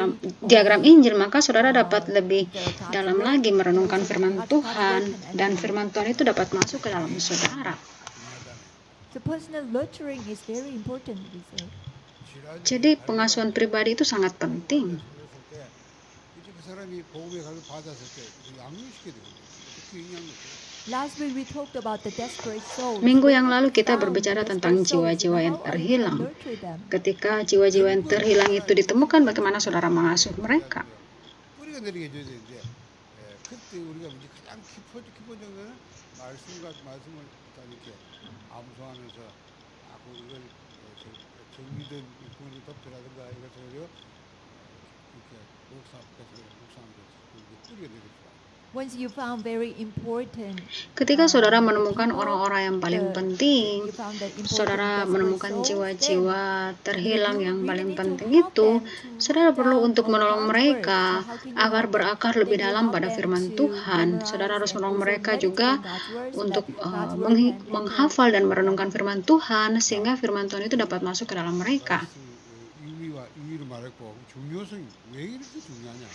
Injil, maka saudara dapat on lebih the God's dalam word, lagi and merenungkan also firman God's Tuhan, word can enter dan you. firman Tuhan itu dapat masuk ke dalam saudara. So personal nurturing is very important, we say. Jadi pengasuhan pribadi itu sangat penting. 이제 그 사람이 복음의 가르쳐 받았을 때 양육시켜야 되거든요. 어떻게 영향을 줘요? Last week we talked about the desperate souls. Minggu When yang you lalu kita found berbicara the tentang desperate souls, jiwa-jiwa yang how are you terhilang. gonna nurture them? Ketika jiwa-jiwa yang terhilang itu ditemukan, bagaimana saudara mengasuh mereka? 뿌리가 내리게 해줘야 되는데 그때 우리가 이제 가장 기본적인 말씀을 이렇게 암송하면서 이걸 정리된 구원의 덮드라든가 이것을 이렇게 묵상하면서 뿌리가 내릴 줄 알아요. Once you found very important, Ketika saudara the menemukan people, orang-orang yang paling penting, you found the important saudara desperate menemukan souls, jiwa-jiwa terhilang you yang really paling need to penting help itu, them to saudara read perlu down untuk on menolong God's mereka word. So how can you agar help them? berakar lebih Then you dalam help pada them firman to Tuhan. memorize Saudara harus and menolong also mereka meditate juga on God's word so untuk that God's word can enter menghafal dan them. merenungkan firman Tuhan, sehingga firman Tuhan itu dapat masuk ke dalam mereka. 의미를 말했고 중요성이 왜 이렇게 중요하냐?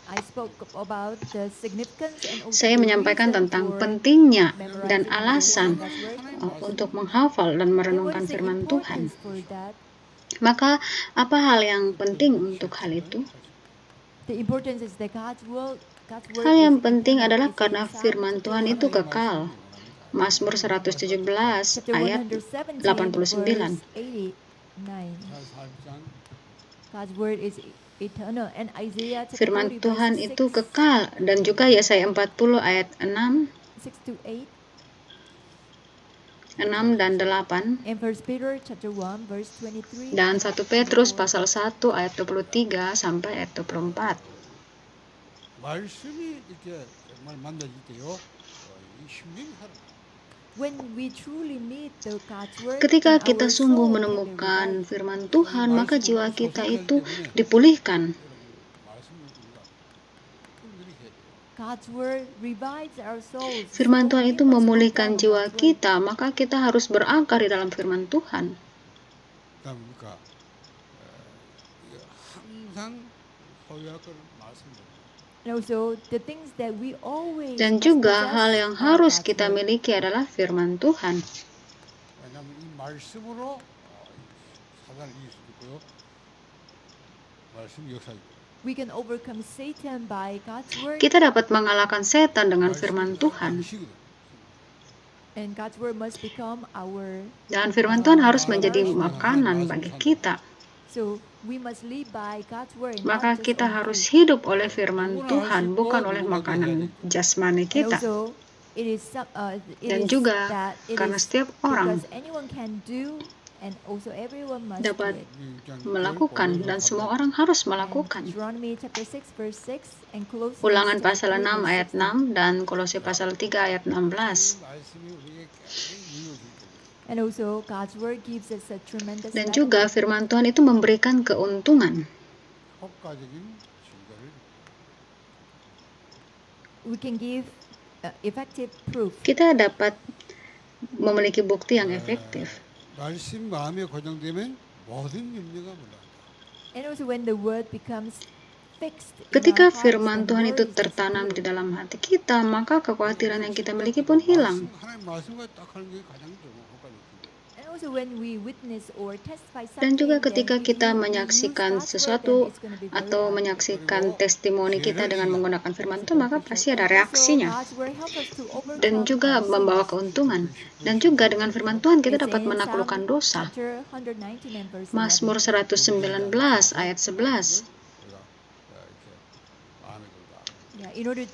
I spoke about the significance and also Saya the menyampaikan reason tentang for pentingnya dan memorizing and alasan meditating on God's word. untuk menghafal dan Then what merenungkan is the firman Tuhan. importance for that? Maka apa hal yang penting untuk hal itu? The importance is that God's word Hal yang is penting eternal, adalah it's karena sound, firman Tuhan itu superior. kekal. Mazmur 117 Chapter ayat 117, 89. verse 89. 사사장 God's word is eternal. And Isaiah chapter Firman 40, Tuhan verse itu 6, kekal, dan juga Yesaya 40 ayat 6, 6 to 8. 6 dan 8, And 1 Peter chapter 1, verse 23. dan 1 Petrus 24. pasal 1 ayat 23 sampai ayat 24. 말씀이 이렇게 정말 만나질 때요, 이 심령이 살아. When we truly meet the God's word, Ketika then kita our sungguh soul menemukan can be revived. firman Tuhan, maka jiwa kita itu dipulihkan. 여러분 말씀을 우리가 끊임없이 해야 돼요. God's word revives our souls. Firman So Tuhan we itu must walk memulihkan down on jiwa God's word. kita, maka kita harus berakar di dalam firman Tuhan. 그다음 그러니까 항상 서약을 말씀드립니다. And also the things that we always Dan must juga possess hal yang are harus God's kita word. miliki adalah firman Tuhan. 왜냐하면 이 말씀으로 사단을 이길 수 있고요. 말씀 역사 있고. We can overcome Satan by God's word, Kita dapat mengalahkan setan dengan firman Tuhan. and God's word must become our. Dan firman Tuhan harus Our menjadi nourishment. makanan bagi kita. So we must live by God's word, Maka not just kita on harus food. hidup oleh firman Tuhan, bukan oleh makanan jasmani And kita. also, it is Dan juga that it karena is setiap orang because anyone can do, and also everyone must dapat do it. melakukan, dan semua orang harus And melakukan. Deuteronomy chapter 6 verse 6 and Colossians Ulangan chapter pasal 3 6 verse ayat 6 dan Kolose pasal 3 ayat 16. 말씀이 우리에게 굉장히 유효하기 때문에. And also, God's word gives us a tremendous Dan benefit. juga firman Tuhan itu memberikan keuntungan. 효과적인 증거를 We can give effective proof. Kita dapat memiliki bukti yang efektif. 말씀 마음에 고정되면 모든 염려가 물러간다. And also, when the word becomes fixed in Ketika our hearts, firman then Tuhan itu worries tertanam di disappear. dalam hati kita, maka kekhawatiran yang kita miliki pun hilang. 하나님 말씀과 딱 하는 게 가장 좀 효과적이죠. And also, when we witness or testify Dan something, juga then ketika if kita we use menyaksikan God's word, sesuatu then it's going to be very atau happy. menyaksikan testimoni kita dengan menggunakan firman Tuhan, maka pasti ada And also, reaksinya. God's word help us to Dan overcome juga our membawa sins. keuntungan. Dan juga dengan firman Tuhan kita It's dapat in menaklukkan Psalm dosa. chapter 119 and verse 11. Mazmur 119 ayat 11. 우리가 이렇게 마음에 들다. Yeah, in order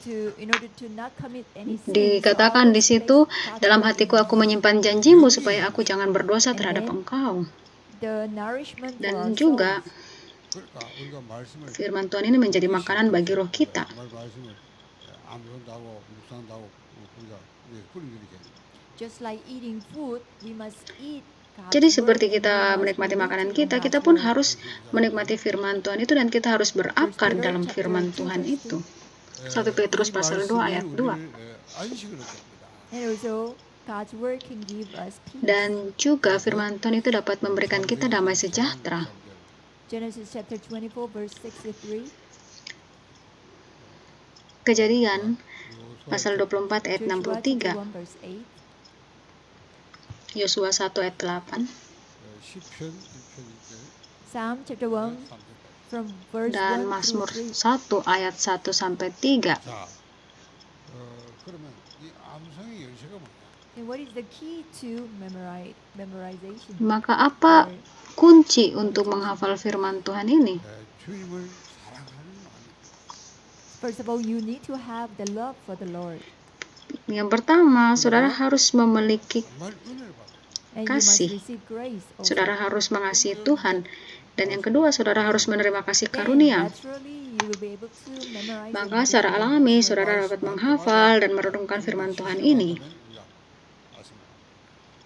to not commit any sins, Dikatakan di always situ, place God's dalam word hatiku in aku your heart. menyimpan janjimu supaya aku jangan berdosa And terhadap then, engkau. The nourishment for our Dan juga souls. 그러니까 우리가 말씀을 firman Tuhan ini menjadi makanan bagi roh kita. 말씀을 암송하고 묵상하고 우리가 뿌리는 이렇게. Just like eating food, we must eat God's Jadi word, seperti and we kita must menikmati be makanan rooted in kita, God's kita pun word. harus menikmati firman Tuhan itu, dan kita harus 1 berakar Peter dalam chapter firman 2 Tuhan verse itu. 2. 1 Petrus pasal 2 ayat 2. 안식을 얻게 합니다. And also, God's word can give us peace. Dan juga firman Tuhan itu dapat memberikan kita damai sejahtera. Genesis chapter 24 verse 63. Kejadian pasal 24 ayat Joshua chapter 63. 1 verse 8. Yosua 1 ayat 8. 시편 1편 1절 Psalm chapter 1 from verse Dan 1 Mazmur through 3. 1 ayat 1 sampai 3. 자, 그러면 이 암송의 열쇠가 뭐냐? And what is the key to memorization? Maka apa kunci untuk menghafal firman Tuhan ini? 주님을 사랑하는 마음이. First of all, you need to have the love for the Lord. Yang pertama, saudara harus memiliki 정말 은혜를 받아. And you must kasih. receive grace also. Saudara harus mengasihi Tuhan. Dan yang kedua, saudara harus menerima kasih Then karunia. naturally you will be able to memorize and Maka secara meditate on alami, God's word. saudara dapat menghafal dan merenungkan firman Tuhan ini.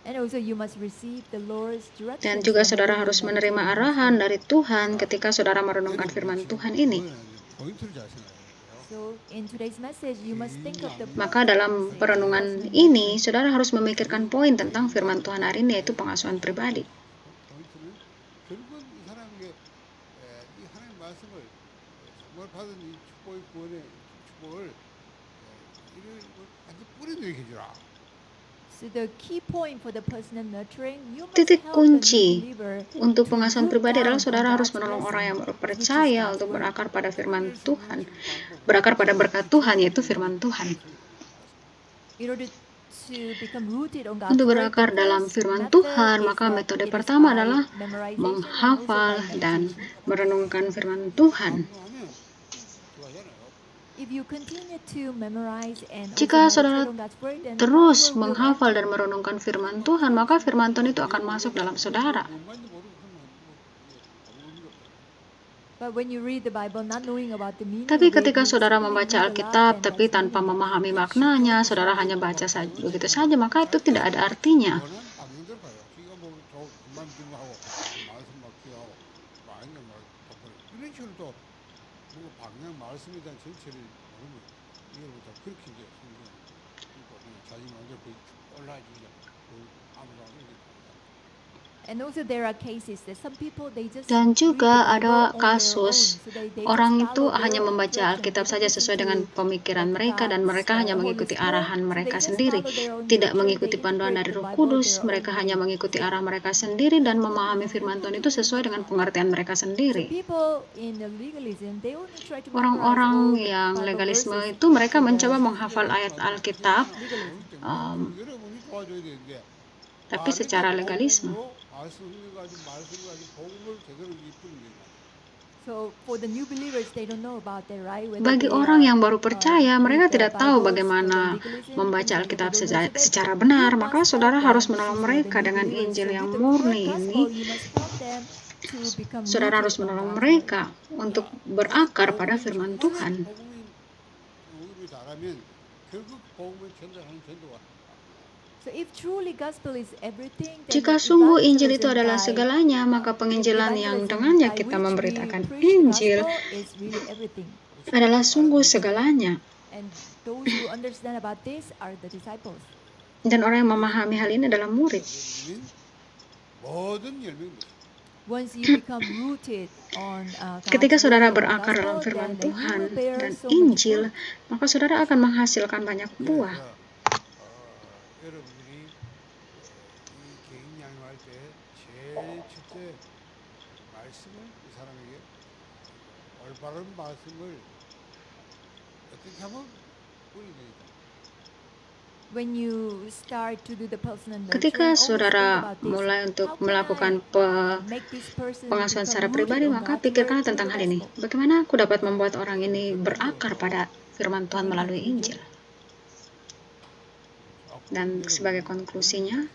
And also you must receive the Lord's directions. Dan juga whenever saudara you harus meditate menerima on His arahan word. dari Tuhan ketika saudara merenungkan firman Tuhan ini. 포인트를 잘 생각해야 돼요. So in today's message, you must think of the Maka dalam perenungan ini, saudara harus memikirkan poin tentang firman Tuhan hari ini, yaitu pengasuhan pribadi. 포인트는 결국은 이 사람에게 이 하나님 말씀을 정말 받은 이 축복의 구원의 축복을 이를 완전 뿌리내게 해주라. So the key point for the personal nurturing, you must Titik help the new kunci believer Untuk to pengasuhan root pribadi down adalah on saudara harus God's menolong orang yang blessing, baru which is percaya God's untuk word. berakar pada firman Tuhan. Berakar pada berkat Tuhan, yaitu firman Tuhan. In order to become rooted on God's Untuk word, the berakar dalam first firman method Tuhan, is maka that metode it is pertama by adalah memorization and also menghafal by dan meditation. merenungkan firman Tuhan. 강조하면 좋아하잖아요. If you continue to memorize and also Jika meditate saudara on God's word, then God's terus word will menghafal dan enter. merenungkan firman Tuhan, maka firman Tuhan itu akan masuk dalam saudara. 뭔 말인지 모르고 그러면 아무 의미가 없잖아요. But when you read the Bible not knowing about the meaning Tapi of it, ketika you saudara simply membaca read a lot, Alkitab then tapi that's tanpa meaningless. memahami maknanya, saudara hanya baca saja begitu saja, maka itu tidak ada artinya. 원하는 방향대로 가요. 지가 뭐 그만 듣는 거 하고 말씀 막 기하고 많이 막 바꾸는 이런 식으로 또 뭔가 방향 말씀에 대한 전체를 모르면 이걸 다 그렇게 이제 성경 읽고 그냥 자기 마음대로 거의 올라가지고 아무도 안 이렇게 And also there are cases that some people they just Dan read the juga Bible ada on their own, kasus so they orang just itu follow hanya their own membaca direction. Alkitab They don't saja listen sesuai to dengan pemikiran mereka dan God's mereka hanya Holy mengikuti Spirit, arahan so mereka they just sendiri, follow their own tidak direction. They mengikuti panduan interpret dari the Roh Bible Kudus, their mereka own hanya way. mengikuti arah mereka sendiri dan memahami firman Tuhan itu sesuai dengan pengertian mereka So sendiri. people in the legalism they only try to memorize Orang-orang all the yang Bible legalisme verses itu mereka to mencoba the menghafal ayat Alkitab, legalism. 여러분이 도와줘야 되는데 tapi secara legalisme. 말씀 가지고 복음을 제대로 이끌어야 된다. So for the new believers, they don't know about that, right? Whether Bagi they orang yang baru read percaya, mereka the tidak tahu Bibles for the bagaimana legalism, membaca things like that, Alkitab they don't know. So that secara you benar, must maka help saudara them harus since menolong they are the mereka new dengan believers. Injil So yang with the correct murni gospel, ini. you must help them to become Saudara harus rooted on menolong God's word. mereka untuk berakar pada firman Tuhan. 복음이 우리 잘하면 결국 복음을 전달하는 전도가 So if truly gospel is everything, then Jika the sungguh Injil itu evangelism adalah by segalanya, maka penginjilan yang dengannya by kita which we memberitakan preach the Injil gospel is really everything. adalah sungguh segalanya. And those who understand about this are the disciples. Dan orang yang memahami hal ini adalah murid. 모든 열매입니다. Once you become rooted on Ketika God's saudara word, on the berakar dalam gospel, firman then you will Tuhan bear dan so much Injil, fruit. maka saudara akan menghasilkan banyak buah. 그래서 여러분들이 이 개인 양육할 때 제일 첫째 말씀을 이 사람에게 올바른 말씀을 어떻게 하면 뿌리게 되죠. When you start to do the personal Ketika nurturing, always think saudara about this. mulai How untuk can melakukan I make this person pengasuhan secara become rooted pribadi, on maka God's pikirkanlah word through tentang the hal ini. gospel? Bagaimana aku dapat membuat orang ini berakar pada firman Tuhan In melalui conclusion, Injil? Dan sebagai konklusinya,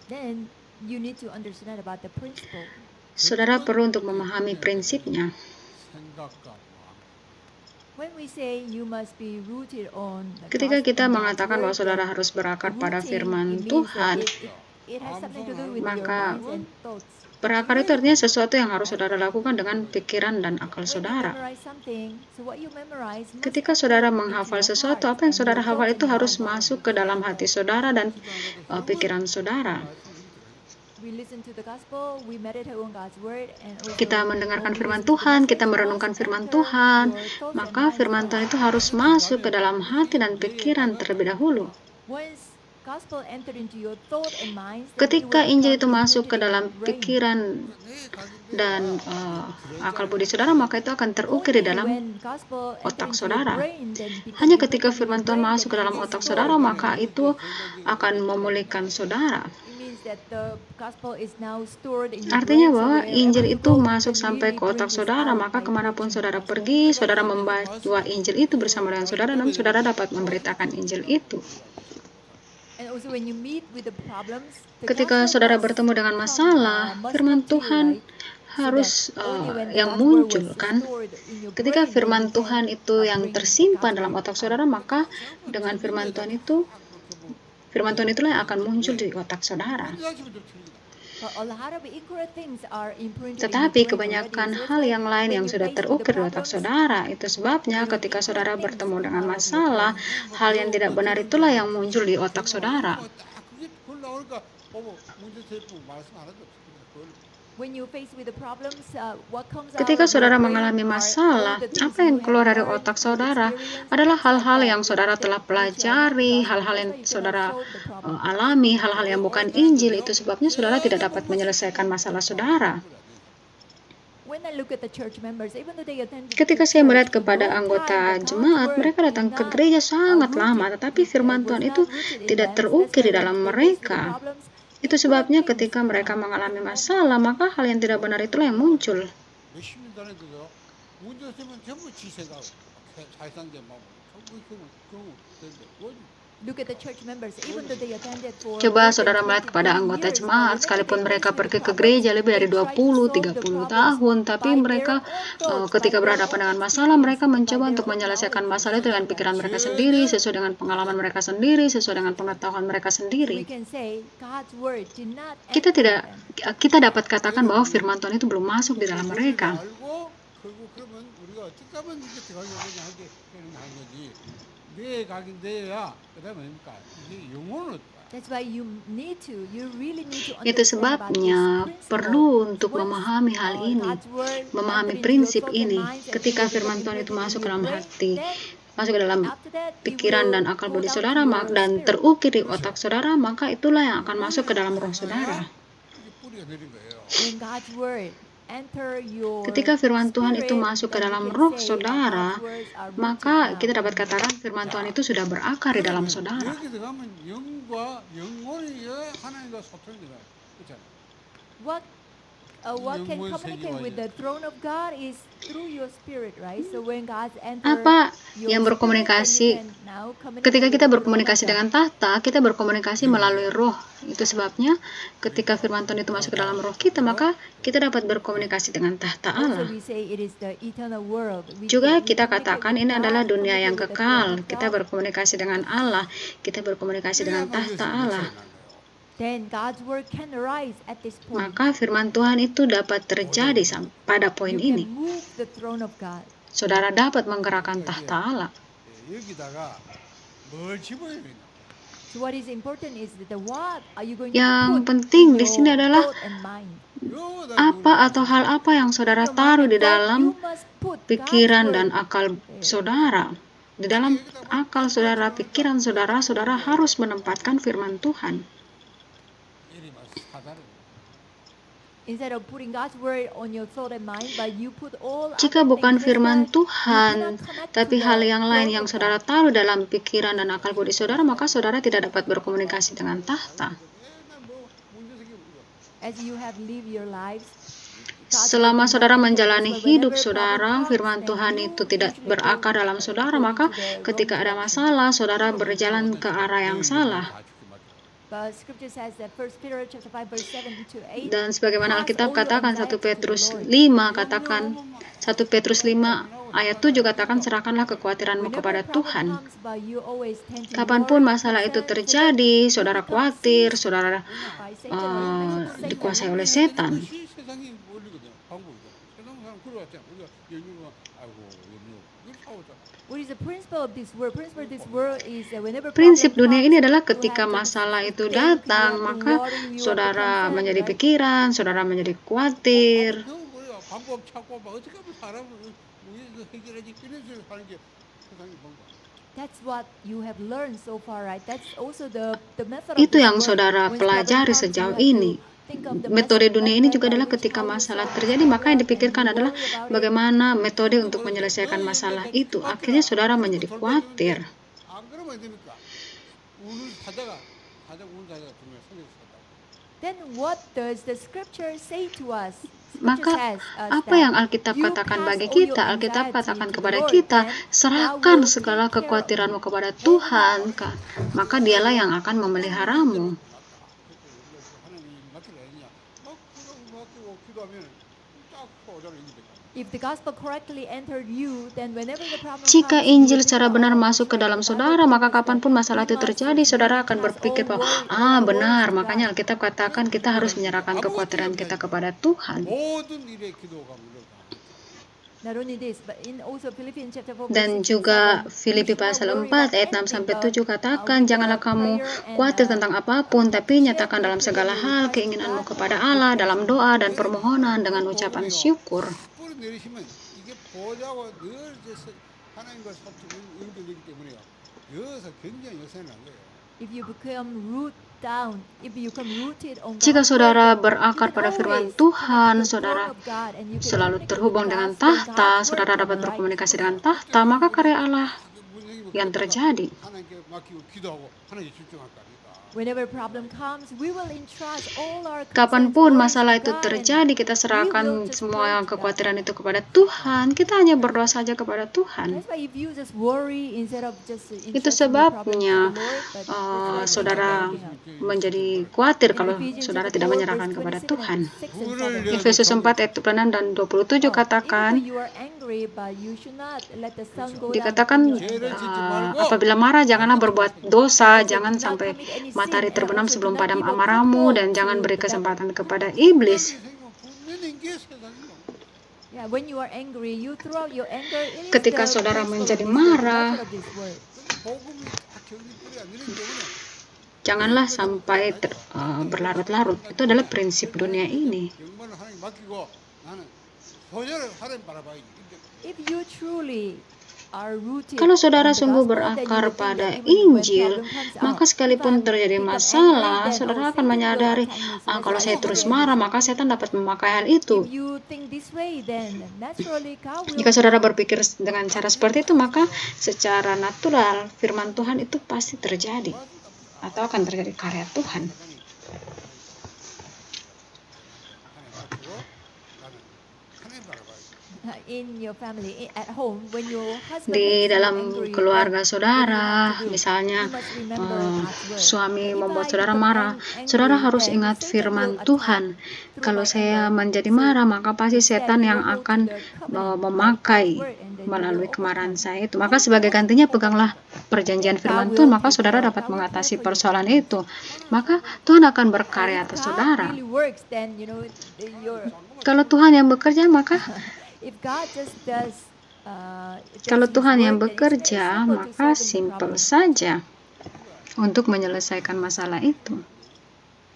then you need to understand about the principle. saudara perlu untuk memahami prinsipnya. 생각과 마음. When we say you must be rooted on the Ketika gospel, kita on God's mengatakan bahwa word, saudara then harus berakar pada rooting, firman it means that Tuhan, it has something to do with your maka minds and thoughts. berakar itu artinya sesuatu yang harus saudara lakukan dengan pikiran dan akal When you saudara. memorize something, so what you memorize must Ketika enter saudara into menghafal your sesuatu, heart apa yang and saudara your hafal thoughts itu and your harus mind. masuk ke dalam hati saudara dan pikiran saudara. We listen to the gospel, we meditate on God's word, and also Kita mendengarkan when we firman listen to the Tuhan, kita message, merenungkan must firman enter Tuhan, your thoughts and maka minds firman Tuhan first. itu harus masuk ke dalam hati dan pikiran terlebih dahulu. Once gospel enter into your thought and minds, then it Ketika will Injil become itu masuk imprinted ke in dalam your brain. pikiran dan akal budi saudara, maka itu akan terukir di Only dalam when gospel enter otak into your saudara. brain, then become Hanya ketika imprinted in your firman Tuhan brain, masuk ke then dalam it is otak stored saudara, in maka you. itu akan memulihkan saudara. It means that the gospel is now stored in your Artinya brain, so bahwa wherever Injil you itu go, you masuk can sampai really ke bring otak this saudara, out maka by kemanapun preaching saudara the gospel. pergi, saudara membawa Injil itu bersama dengan saudara dan saudara dapat memberitakan Injil itu. And also when you meet with the problems, the Ketika gospel saudara must bertemu dengan come, masalah, must firman come to you, Tuhan right? So that harus only when the yang God's word was muncul kan. stored in your Ketika brain, then firman you Tuhan can itu yang bring the tersimpan dalam gospel otak out. saudara, maka dengan firman Tuhan itulah yang akan muncul di otak saudara. But a lot of incorrect things are imprinted in your Tetapi brain kebanyakan already. So hal it's yang like lain when yang you sudah face with the terukir di otak problems, saudara. Itu sebabnya ketika saudara bertemu dengan masalah, hal yang tidak benar itulah yang muncul di otak saudara. when you face with the problems, what comes out Ketika of your saudara brain mengalami are masalah, all the things apa you yang have keluar dari learned, otak you saudara experienced, adalah things like hal-hal that, yang saudara telah which are not the pelajari, gospel. hal-hal That's yang why you cannot saudara solve the problem. alami, hal-hal yang bukan Injil. Itu sebabnya saudara tidak dapat menyelesaikan masalah saudara. when I look at the church members, even though they attend Ketika the saya melihat church, in kepada no anggota time the God's jemaat, word mereka did datang ke not gereja sangat lama, rooted. tetapi firman Was Tuhan not itu rooted in tidak them. So that's terukir why di when dalam they face with the mereka. problems, Itu incorrect sebabnya things ketika come mereka out. mengalami masalah, maka hal yang tidak benar itulah yang muncul. 몇십 년 다녔거든. 문제 있으면 전부 지색하고 사회상제 막 전부 경우 되는데 그건 Look at the church members, even though they attended for Coba more than saudara 20, melihat kepada 30 anggota years, but jemaat, whenever they sekalipun face mereka with the pergi ke problems, gereja lebih they dari try to 20, solve the 30 problems tahun, tapi by mereka their own thoughts, ketika by their berhadapan own dengan masalah, experience, mereka by mencoba their untuk own menyelesaikan knowledge. masalah itu dengan pikiran mereka sendiri, sesuai dengan pengalaman mereka sendiri, sesuai dengan pengetahuan mereka So we sendiri. can say God's word did not Kita enter tidak, them. kita dapat katakan bahwa firman Tuhan itu belum masuk di dalam 원리를 mereka. 알고 결국 그러면 우리가 어떻게 하면 이게 들어가냐 하게 하는 거지. 뇌에 가긴 뇌야. 그다음에 뭡니까? 이게 영혼을 That's why you really need to Itu understand about this sebabnya principle. perlu untuk Once, memahami hal ini, God's word memahami enter into your prinsip thoughts and ini. minds and it Ketika will become firman Tuhan itu imprinted in masuk ke your dalam brain, hati, then masuk ke dalam after that it pikiran dan will akal go budi down saudara to your dan spirit. terukir di otak saudara, maka itulah yang akan masuk ke dalam roh saudara. 이게 뿌리가 내린 거예요. When God's word enter your Ketika firman Tuhan itu spirit, masuk ke then dalam we can roh say, saudara, God's words are rooted maka now. kita dapat katakan firman Tuhan itu sudah berakar di dalam 그러면 saudara. 여기 들어가면 영과 영혼이 하나님과 소통이 돼요. 그렇잖아요. What can 영혼 communicate with 세계와 the throne of God is through your spirit, right? So when God enter Apa your yang spirit, berkomunikasi then you can now communicate ketika with kita the throne of berkomunikasi God. dengan tahta, kita berkomunikasi melalui roh. Itu sebabnya ketika firman Tuhan itu masuk ke dalam roh kita, maka kita dapat berkomunikasi dengan tahta Also Allah. we say it is the eternal world. Juga We kita communicate katakan with ini God, adalah dunia communicate yang with the throne kekal. of Kita God. berkomunikasi dengan Allah, kita berkomunikasi dengan tahta Allah. Then God's word can arise at this point. Maka firman Tuhan itu dapat terjadi pada poin You can ini. move the throne of God. Saudara dapat menggerakkan tahta Allah. 여기다가 뭘 집어야 되냐? So what is important is that what are you going to Yang put penting in di sini your adalah thought and mind? apa atau hal apa yang saudara In your mind taruh and di thought, dalam you must put God's pikiran word dan akal there. saudara. Di dalam akal saudara, pikiran saudara, saudara harus menempatkan firman Tuhan. Instead of putting God's word on your thought and mind, but you put all Jika other bukan things. That's firman why you Tuhan, cannot connect tapi to hal the yang lain throne yang of saudara God. taruh dalam pikiran dan akal budi saudara, maka saudara tidak dapat berkomunikasi dengan tahta. As you have lived your lives, Selama saudara menjalani hidup saudara, firman Tuhan itu tidak berakar dalam saudara, maka ketika ada masalah, saudara berjalan ke arah yang salah. But scripture says that 1 Peter chapter 5 verse 7 to 8. Dan sebagaimana Cast Alkitab all your katakan 1 anxiety to the Petrus Lord. 5 katakan 1 Petrus 5 ayat 7 katakan serahkanlah kekhawatiranmu Whenever kepada problem Tuhan. comes, but you always tend to Kapanpun worry, masalah itu concern, so terjadi, then you saudara become khawatir, seized saudara by Satan, or you become Satan. dikuasai oleh setan. 세상이 원리거든. 방법이죠. 세상 사람 그러왔잖아. 우리가 연유가 아이고 연유. 이걸 싸우잖아. What is the principle of this world? Principle of this world is that whenever Prinsip problem dunia comes, ini adalah you ketika have to masalah itu think, you datang, have to maka worry, you have to saudara concern, menjadi right? pikiran, saudara menjadi khawatir. 방법 찾고 막 어떻게 하면 사람을 해결하지 이런 식으로 사는 게 세상의 방법. That's what you have learned so far, right? That's also the method of Itu this yang world. saudara When pelajari problem comes, sejauh you have to ini. think of the Metode dunia ini method juga by adalah which ketika how you masalah solve this terjadi, maka yang problem, and dipikirkan you adalah worry about it. bagaimana metode untuk menyelesaikan masalah itu. Akhirnya saudara menjadi khawatir. 안 그러면 됩니까? 우는 사자가 우는 사자가 정말 성경에서 살다. Then what does the scripture say to us? Scripture Maka says us apa that yang Alkitab you katakan cast bagi all your kita? Alkitab anxiety katakan to the kepada Lord, kita, then God serahkan will segala take care of kekhawatiranmu you. kepada Tuhan, maka dialah yang akan memeliharamu. 하나님 맡기라 했냐? 맡기고 기도하면 딱 오잖아 이게. If the gospel correctly entered you, then whenever the problem Jika comes, you Injil will secara think, benar oh, masuk ke that's right. dalam The Bible saudara, told maka us that kapanpun masalah we itu must terjadi, saudara akan cast berpikir all bahwa, worry, all our worries benar, to makanya God. Alkitab katakan kita harus menyerahkan kekhawatiran kita kepada Tuhan. 모든 일에 기도가 물러가. Not only this, but in also Philippians chapter 4 verse Dan 6 juga and 7, Filipi we should not pasal worry 4 about ayat 6 anything, sampai but 7 katakan, with janganlah kamu prayer and khawatir tentang apapun, tapi petition, nyatakan dalam you segala present your hal request to keinginanmu God kepada with Allah dalam thanksgiving. doa dan permohonan dengan ucapan syukur. 뿌리 내리시면 이게 보좌와 늘 하나님과 소통 연결되기 때문에요. 여기서 굉장히 요새는 안 거예요. if you become rooted on Jika God's saudara word, then berakar you can pada firman always Tuhan, connect to the saudara throne of God and you can selalu communicate with terhubung dengan God, then tahta, God's word saudara can dapat write. berkomunikasi dengan tahta, maka karya Allah yang terjadi. 하나님께 맡기고 기도하고 하나님께 집중할 거 아닙니까? Whenever problem comes, we will entrust all our concerns, Kapanpun worries masalah to itu God, and terjadi, kita we will serahkan just semua pray to God. kekhawatiran itu kepada Tuhan. Kita hanya berdoa saja kepada Tuhan. That's why if you just worry instead of just Itu entrusting your problem to sebabnya the Lord, but just try to saudara figure everything out. menjadi khawatir In kalau Ephesians saudara chapter tidak 4, menyerahkan verse kepada 27 Tuhan. and 6 and 7. Efesus 4 ayat 26 dan 27 Even katakan, though you are angry, but you should not let the sun go down dikatakan in your anger. apabila marah janganlah berbuat dosa, jangan sampai matahari terbenam sebelum padam amarahmu, dan jangan beri kesempatan kepada iblis. Yeah, when you are angry, you throw out your anger. It is Ketika the saudara principle of menjadi this word, the marah, method of this word. 복음이 다 경륜뿌리 안 되기 때문에 janganlah sampai berlarut-larut. Itu adalah prinsip dunia ini. 경건을 하나님 맡기고 나는 소녀를 하나님 바라봐야지. If you truly are rooted Kalau saudara on the sungguh gospel, then you berakar will think pada that even when Injil, problem comes maka up, sekalipun if I'm terjadi become masalah, angry, then saudara akan Satan will menyadari, attack me. So that's kalau why saya you terus pray. marah, maka setan dapat memakai hal itu. If you think this way, then naturally God will Jika saudara berpikir dengan cara seperti itu, maka secara natural firman Tuhan itu pasti terjadi atau akan terjadi karya Tuhan. 하나님 맡기고 나는 하나님 바라봐야지. in your family, at home, when your husband Di makes you dalam angry, keluarga then saudara, what do you have to do? misalnya You must remember God's word. suami If membuat I saudara become marah, angry, saudara harus then ingat Satan firman will Tuhan. attack Kalau through my saya anger. menjadi So marah, maka pasti instead, setan you yang will hold akan to the covenant by memakai God's word, and then you melalui will kemarahan overcome. saya itu. Maka sebagai gantinya peganglah perjanjian God firman will Tuhan, maka take saudara care. dapat God will care mengatasi for your persoalan problems. itu. Maka Tuhan akan And berkarya if atas God saudara. really works, then your Kalau Tuhan yang bekerja, maka if God just does kalau His Tuhan yang work, then it's very bekerja, simple to maka solving the simpel problem. saja untuk menyelesaikan masalah itu.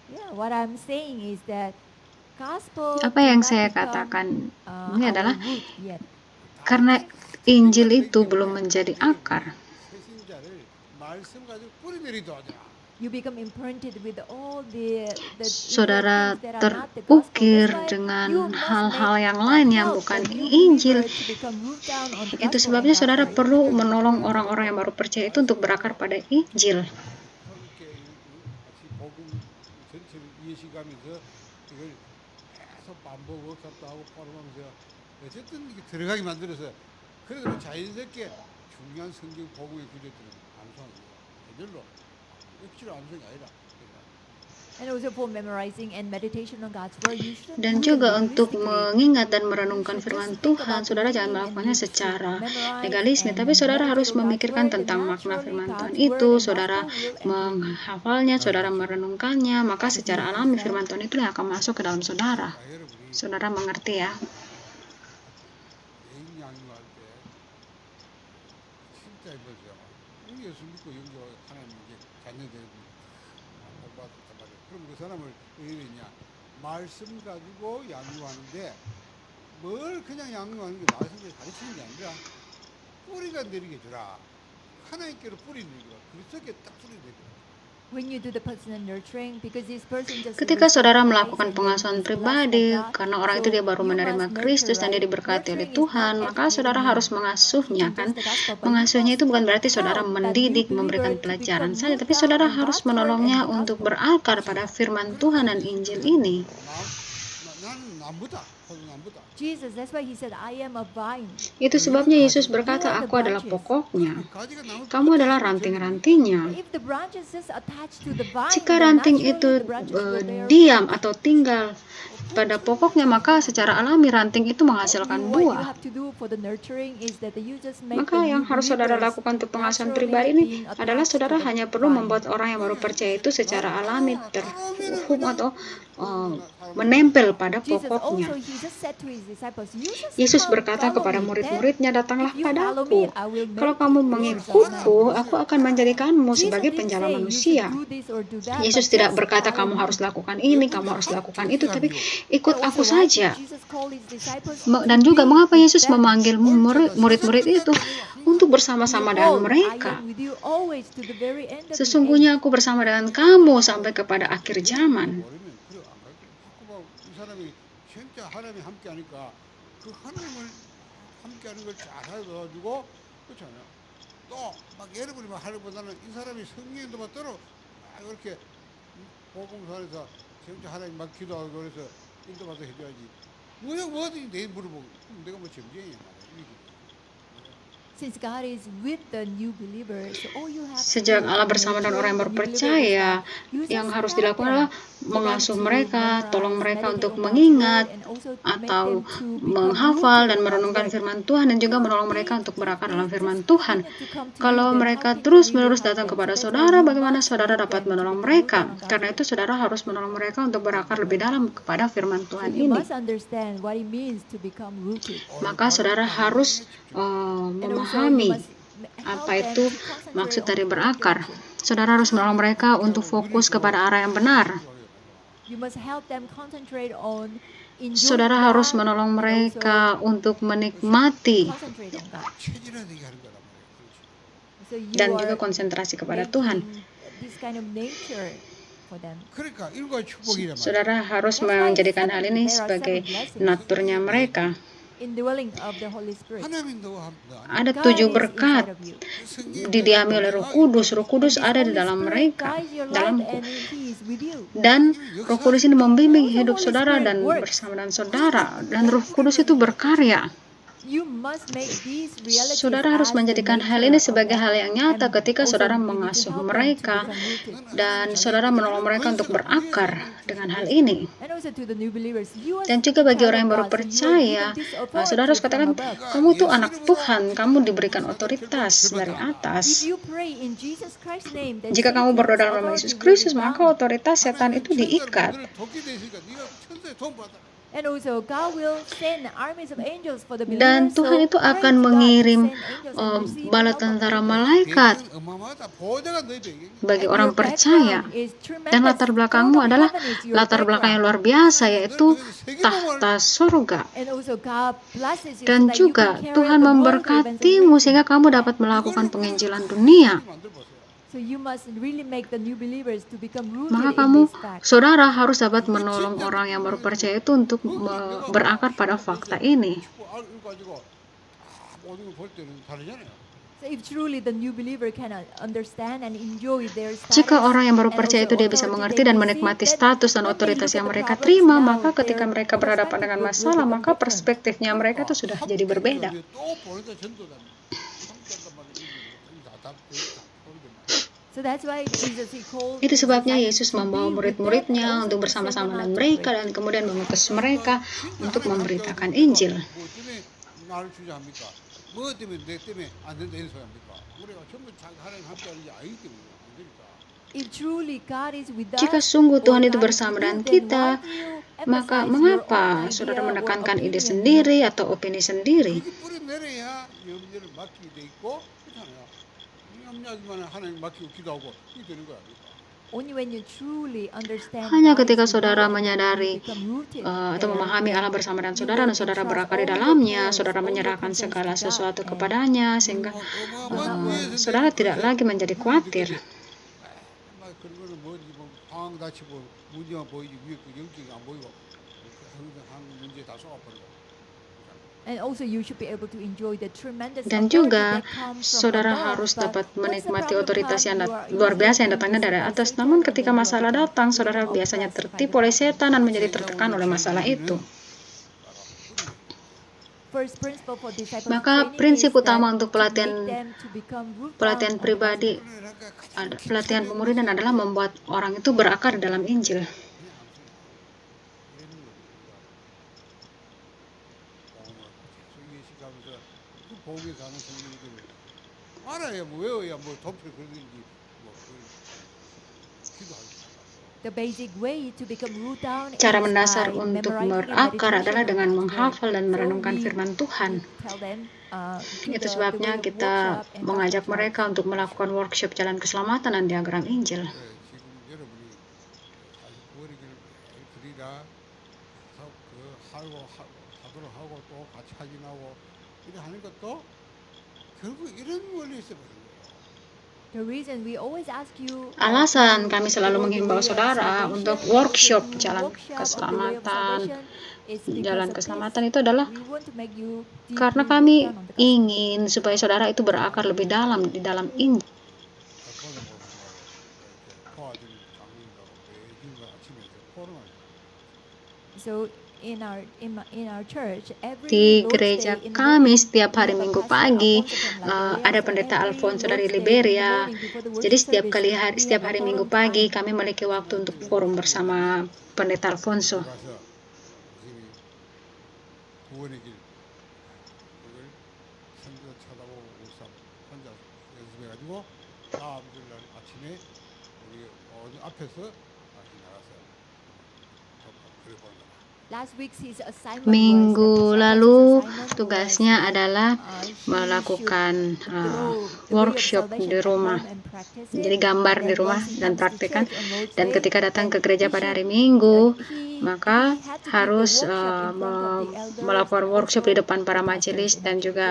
Yeah, what I'm saying is that gospel Apa yang cannot saya become katakan ini our adalah root yet. karena Injil itu belum menjadi akar. 새신자를 말씀 가지고 뿌리내리도 하자. You become imprinted with all the Saudara evil things that are not the gospel. terukir That's why dengan you must hal-hal make yang lain yang help bukan the new Injil. believer to become root down on the Itu gospel sebabnya and saudara God's word. perlu menolong orang-orang yang baru percaya itu untuk berakar pada Injil. 함께 같이 복음 전체를 이해시가면서 이걸 계속 반복 워크업도 하고 포럼하면서 어쨌든 이게 들어가게 만들어서 그래도 자연스럽게 중요한 성경 복음의 구절들은 암송하는 거예요. 저절로 억지로 암송이 아니라. And also for memorizing and meditation on God's word, you shouldn't Dan do it juga untuk legalistically. mengingat dan merenungkan firman Tuhan, saudara jangan melakukannya secara legalisme, tapi saudara harus memikirkan tentang makna firman Tuhan itu, saudara menghafalnya, saudara merenungkannya, maka secara alami firman Tuhan itu yang akan masuk ke dalam saudara. Saudara mengerti ya? 애인 양육할 때 진짜 힘들죠. 예수 믿고 영접 하나님 이제 자녀들 공부하셨단 말이에요. 그럼 그 사람을 왜 이러냐? 말씀 가지고 양육하는데 뭘 그냥 양육하는 게 말씀을 가르치는 게 아니라 뿌리가 내리게 주라. 하나님께로 뿌리 내리게 주라. 그리스도께 딱 뿌리 내리게 주라. When you do the personal nurturing, because this person just Ketika received saudara Christ melakukan and then pengasuhan is blessed pribadi, by God, karena orang so itu dia baru you menerima must Kristus nurture, dan dia right? diberkati oleh Nurturing is Tuhan, not maka saudara educating harus him, mengasuhnya teaching kan. just the gospel, but you Mengasuhnya must itu bukan berarti saudara help that new mendidik, believer memberikan to pelajaran become saja, root tapi down saudara on harus God's word and menolongnya the untuk gospel. berakar pada firman Tuhan dan Injil ini. 나는 남보다 포도남보다. Jesus, that's why he said, I am a vine. Itu sebabnya Yesus You berkata, are the aku adalah branches. pokoknya, 가지가 나무 kamu adalah ranting-rantingnya. But if the branches just attach to the vine, Jika then ranting naturally itu the branches will bear diam fruit. atau tinggal pada pokoknya, maka secara alami ranting itu menghasilkan What you buah. have to do for the nurturing is that you just make Maka the yang new harus saudara believers lakukan untuk pengasuhan naturally pribadi ini being adalah attached saudara to the hanya perlu vine. membuat orang yang baru percaya itu secara alami terhubung atau menempel pada Jesus pokoknya. also, he just said to his disciples, you just Yesus come, berkata follow kepada me. murid-muridnya, Then datanglah if you follow me, padaku. I will Kalau make kamu you mengikutku, aku akan menjadikanmu Jesus sebagai didn't penjala say you manusia. should do this or do that, Yesus but tidak just berkata follow kamu me. harus lakukan ini, kamu harus lakukan itu, tapi ikut And aku also, why saja. did Jesus call his disciples Dan to juga be mengapa with Yesus them? memanggil murid-murid itu untuk bersama-sama dengan Behold, I mereka. am with you always to the very end of the age. Sesungguhnya aku bersama dengan kamu sampai kepada akhir zaman. 버리면 그래 안 가고 자꾸 막이 사람이 진짜 하나님이 함께 하니까 그 하나님을 함께 하는 걸 잘 알아가지고 그렇잖아요. 또 막 여러분이 막 하려보다는 이 사람이 성경에도 막 떨어 막 이렇게 복음서에서 진짜 하나님 막 기도하고 그래서 인도받아 해줘야지. 뭐든지 내 물어보고 그럼 내가 뭐 점쟁이야 말이야. Since God is with the new believers, all you have to Sejak do Allah to bersama dengan nurture orang yang the new believer is berpercaya, that you yang just harus help dilakukan them adalah for them mengasuh to mereka, tolong memorize, mereka meditate untuk on God's mengingat word, and also to make atau them to become menghafal rooted dan in God's merenungkan word. firman Tuhan, dan juga menolong mereka untuk berakar dalam firman Tuhan. Kalau mereka terus-menerus datang kepada saudara, bagaimana saudara dapat menolong mereka? Karena itu saudara harus menolong mereka untuk berakar lebih dalam kepada firman So Tuhan you ini. must understand what it means to become rooted. Maka saudara harus And also you memahami must help apa them itu to concentrate maksud on dari correct berakar. direction. Saudara harus menolong mereka untuk fokus kepada arah yang benar. You must help them concentrate on enjoying Saudara harus God menolong and mereka also untuk menikmati concentrate on God. 체질화되게 하는 거란 말이에요. 그렇지. So you dan are juga konsentrasi kepada Tuhan. making this kind of nature for them. 그러니까 일과 축복이란 말이에요. Saudara harus That's why menjadikan hal ini there are sebagai seven blessings. naturnya mereka. Indwelling of the Holy Spirit. 하나님 너 Ada God 7 is berkat inside of you. didiami oleh Roh Kudus. Roh And Kudus this ada di Holy dalam Spirit mereka, guides your life dalamku. and He is with you. Dan Roh Kudus ini membimbing Also, hidup Holy saudara Spirit dan works. bersama dengan saudara. Dan Roh Kudus itu berkarya. You must make these realities Saudara harus as the menjadikan hal nature ini of sebagai them. hal yang nyata And ketika also saudara you need to mengasuh help them to mereka become rooted. dan saudara menolong mereka untuk berakar dengan hal ini. And also to the new believers, you as Dan a juga bagi child orang yang of baru God, so you are percaya, given this saudara authority harus from katakan, above. kamu tuh anak Tuhan, kamu diberikan otoritas dari If atas. you pray in Jesus Christ's name, then Jika kamu berdoa Satan's dalam nama authority Yesus will be Kristus, maka bound. otoritas setan itu 하나님은 천사를 diikat. 너를 돕게 되시니까 네가 천사의 도움 받아. And also God will send armies of angels for the Dan believers. Tuhan So itu pray akan to God to mengirim send angels and receive the bala help of tentara angels. malaikat 배경은 어마어마하다. 보호자가 너희 배경이. bagi And orang your percaya. background is Dan tremendous. latar Throne belakangmu of adalah heaven is your latar belakang yang background. luar biasa, yaitu tahta surga. And also God blesses you so Dan that you juga can carry Tuhan out the world of memberkatimu evangelization. sehingga kamu dapat melakukan penginjilan dunia. So you must really make the new believers to become rooted Maka in kamu, this fact. saudara, harus dapat menolong orang yang baru percaya itu untuk berakar pada fakta ini. So if truly the new believer can understand and enjoy their status, Jika orang yang baru and percaya also itu dia bisa authority mengerti they dan receive, menikmati then status dan when they otoritas look yang at the mereka problems terima, now, maka ketika their mereka berhadapan perspective dengan will masalah, become maka different. perspektifnya mereka itu sudah jadi berbeda. So that's why Jesus he called Itu his sebabnya disciples Yesus to membawa be with them and murid-muridnya also untuk to send bersama-sama them dengan out to mereka pray. dan kemudian mengutus mereka untuk memberitakan Injil. 뭐 때문에 나를 주저합니까? 뭐 때문에 내 때문에 안 된다 이런 소리 합니까? 우리가 전부 자기 하나님 함께 하는 게 아니기 때문에 안 되니까. If truly God is with us, Jika sungguh Tuhan or itu God is bersama with you, dengan then kita, why do you maka emphasize your own mengapa idea saudara or menekankan ide opinion? sendiri atau opini sendiri? 그게 뿌려내려야 염려를 맡기게 돼 있고 그렇잖아요. 염려하지만 하나님 맡기고 기도하고 그게 되는 거야. Only when you truly understand Hanya God is ketika with you saudara and then you menyadari become rooted atau there, memahami then Allah bersama dengan you saudara will dan saudara entrust berakar di all your dalamnya, cares, saudara all your menyerahkan concerns segala to God, sesuatu and kepadanya, sehingga 어마어마한 위에서 saudara 내린 tidak 벌써 lagi menjadi 눈을 khawatir. 뜨게 돼. 막 그런 거는 뭐지 뭐 황 다치고 문제만 보이지 위에 그 영적이 안 보이고 항상 한 문제 다 쏟아버리고. and also you should be able to enjoy the tremendous Dan authority juga that comes from saudara above. harus But dapat once the menikmati problem otoritas comes, yang you are luar easily biasa yang being datangnya dari deceived by atas. Satan, Namun and ketika then you are masalah datang, become saudara biasanya oppressed by the tertipu oleh problem. setan dan menjadi 제자 tertekan 오늘 oleh masalah 제일 itu. 우리는 바로 뿌리내. First principle for discipleship Maka training prinsip is utama that untuk to make them to become root down pelatihan on God's pribadi, word. 뿌리내라니까 가장 pelatihan 기초적인 pemuridan 것이 adalah 이제 membuat orang itu berakar dalam Injil. 그냥 암송이 이런 걸 우리가 보험을 계속 예식하면서 그 보험에 가는 성경들을 알아야 뭐 외워야 뭐 도표를 그리든지 뭐 기도하지. The basic way to become root down Cara is mendasar by untuk memorizing and berakar meditation adalah on dengan God's word. menghafal dan So merenungkan we firman Tuhan. tell them to Itu the sebabnya way of kita workshop and mengajak gospel mereka tracts. untuk melakukan workshop jalan keselamatan dan diagram Injil. 그래 지금 여러분이 49월이기를 매일 그리라 그 하도록 하고 또 같이 확인하고 이래 하는 것도 결국 이런 원리에서 버린 거예요. The reason we always ask you Alasan to kami selalu go the menghimbau way of saudara untuk salvation and also workshop do jalan workshop of the way of keselamatan. salvation is because Jalan of this. keselamatan itu adalah We want to make you karena deeply root kami down on the gospel. ingin supaya saudara itu berakar lebih dalam di dalam Injil. 알코올을 먹으라고 이렇게 도와준 장로님들하고 매주 아침에 이제 포럼을 So in our church, every Di Lord's gereja Day in the kami morning, setiap we hari have a Minggu pastor pagi Alfonso from Liberia. ada So pendeta every Alfonso dari Lord's Day in the Liberia. morning before the Jadi worship service, we setiap have a hari Minggu forum pagi time. kami memiliki waktu untuk forum bersama pendeta Alfonso. 가서 열심히 구원의 길 그걸 선교 쳐다보고 울삼 혼자 연습해가지고 다음 주날 아침에 우리 어디 앞에서 다시 나가서 그래 보는 거다. Last week's his assignment Minggu was lalu assignment tugasnya was that adalah he melakukan should draw the way of workshop salvation di at rumah. home and practice Jadi it. gambar And di then rumah once he dan comes to praktekkan. church on Lord's Dan Day, ketika datang ke then gereja he pada hari should- Minggu, he maka had to give the harus workshop in front of the elders melakukan and workshop also di depan para the majelis pastors in dan the church. juga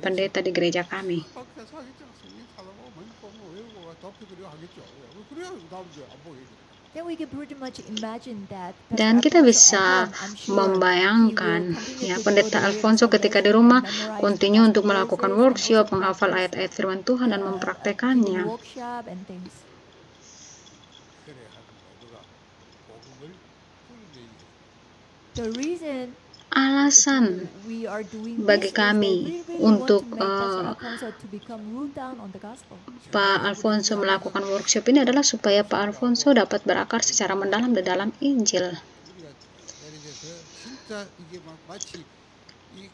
pendeta di gereja kami. 박사 사겠죠. 성경 찾아보고 많이 보고 외우고 덮여드려 하겠죠. 그래야 다음 주에 안 보게 되거든요. Then we can pretty much imagine that Dan Pastor kita Alfonso bisa at home, I'm sure he membayangkan will continue ya to pendeta draw the way of Alfonso ketika di salvation rumah and memorize the continue gospel untuk melakukan verses and also workshop, menghafal practice, ayat-ayat firman Tuhan dan giving mempraktekannya. workshop and things. 그래 하는 모두가 복음을 풀게 The reason Alasan we are doing bagi this is kami that we really want untuk to make Pastor Alfonso to become root down on the gospel. Pak Alfonso melakukan workshop ini adalah supaya Pak Alfonso dapat berakar secara mendalam di dalam Injil. 뿌리가 내려져서 진짜 이게 막 마치 이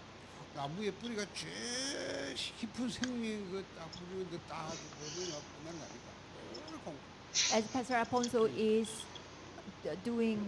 나무의 뿌리가 제일 깊은 생명의 그딱 뿌리는데 딱 보면 끝난 거 아닙니까? 그렇고 As Pastor Alfonso is drawing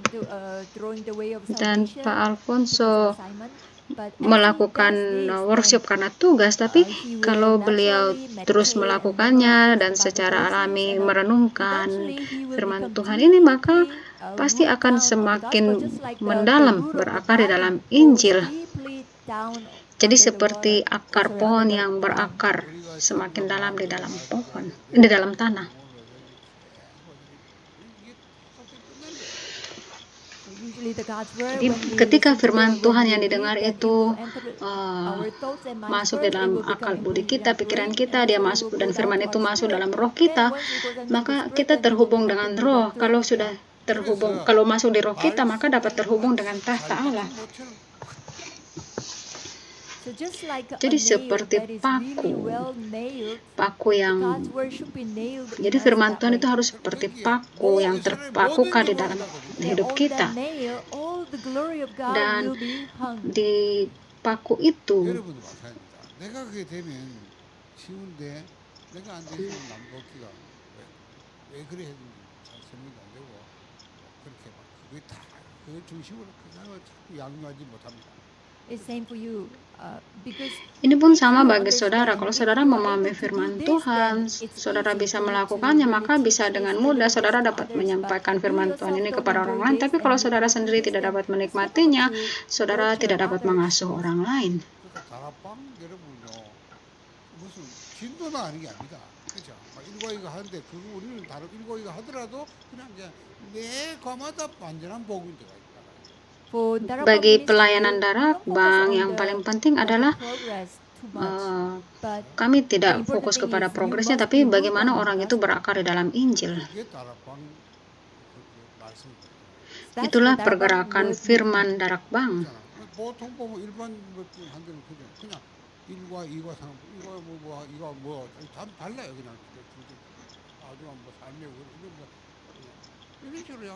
the way of Dan salvation Pak because Alfonso of assignment, but as he melakukan does this, workshop then, karena tugas, tapi he will kalau beliau naturally terus meditate and melakukannya memorize dan the Bible secara verses, alami and merenungkan eventually he will firman become Tuhan ini, maka deeply, pasti root akan down on the semakin gospel, just like the mendalam root of the berakar di vine dalam goes Injil. deeply down Jadi under the seperti water, akar sorry, pohon under the yang vine. berakar 우리가 semakin 지금도 dalam di 마음대로 dalam 말도 pohon, 안 di 돼. dalam tanah. 이게 갑자기 끝난 거예요. Usually the God's word, Jadi when we ketika listen to firman it, Tuhan when yang we didengar read, then it itu will enter our thoughts and minds masuk di first, it dalam will become akal budi into kita, our pikiran brain, kita, and dia also it masuk will dan go down firman to itu our masuk spirit. dalam roh Then kita, once it goes into the maka spirit, kita then we will terhubung connect dengan it with roh. the Kalau throne of sudah God. terhubung, kalau masuk di roh kita, maka dapat terhubung dengan tahta Allah. So just like a Jadi nail seperti that is paku, really well nailed, paku yang God's word should be nailed in jadi us firman that Tuhan way. itu harus seperti paku yang terpakukan di dalam Then hidup on kita. that nail, all the glory of God Dan will be hung. di paku itu 여러분도 마찬가지입니다. 내가 그게 되면 쉬운데 내가 안 됐으면 남복기가 왜 그래 했는지 잘 설명이 안 되고 그렇게 막 그게 다 그걸 중심으로 그걸 자꾸 양요하지 못합니다. It's same for you, because ini pun if sama you bagi saudara. understand, Kalau if saudara you are memahami able to firman do this, Tuhan, then it's saudara easy bisa for you to melakukannya, really maka teach bisa dengan this, mudah deliver saudara this to dapat others. menyampaikan But you firman Tuhan yourself ini don't kepada orang enjoy lain. this Tapi and kalau you saudara cannot do sendiri this, tidak then dapat it's difficult menikmatinya, to saudara nurture tidak dapat others. mengasuh orang lain. 그러니까 다락방 여러분요 무슨 진도는 아닌 게 아닙니다. 그렇죠? 막 일과 이거 하는데 그거 우리는 다른 일과 이거 하더라도 그냥 이제 매 과마다 완전한 복음이 들어가 있다. For Darabang Bagi ministry, pelayanan we don't focus Darabang, on yang the paling penting adalah progress too much, but kami the tidak important fokus thing kepada is you progresnya, must tapi be rooted bagaimana on the orang itu gospel. berakar di dalam Injil. 그게 다락방 그 말씀입니다. That's Itulah the Darabang pergerakan word firman movement. Darabang. 그렇잖아. 보통 보면 일반 한들은 그냥 1과 2과 3, 이거 다 달라요 그냥 아주 뭐 삶의 이런 거 이런 식으로요.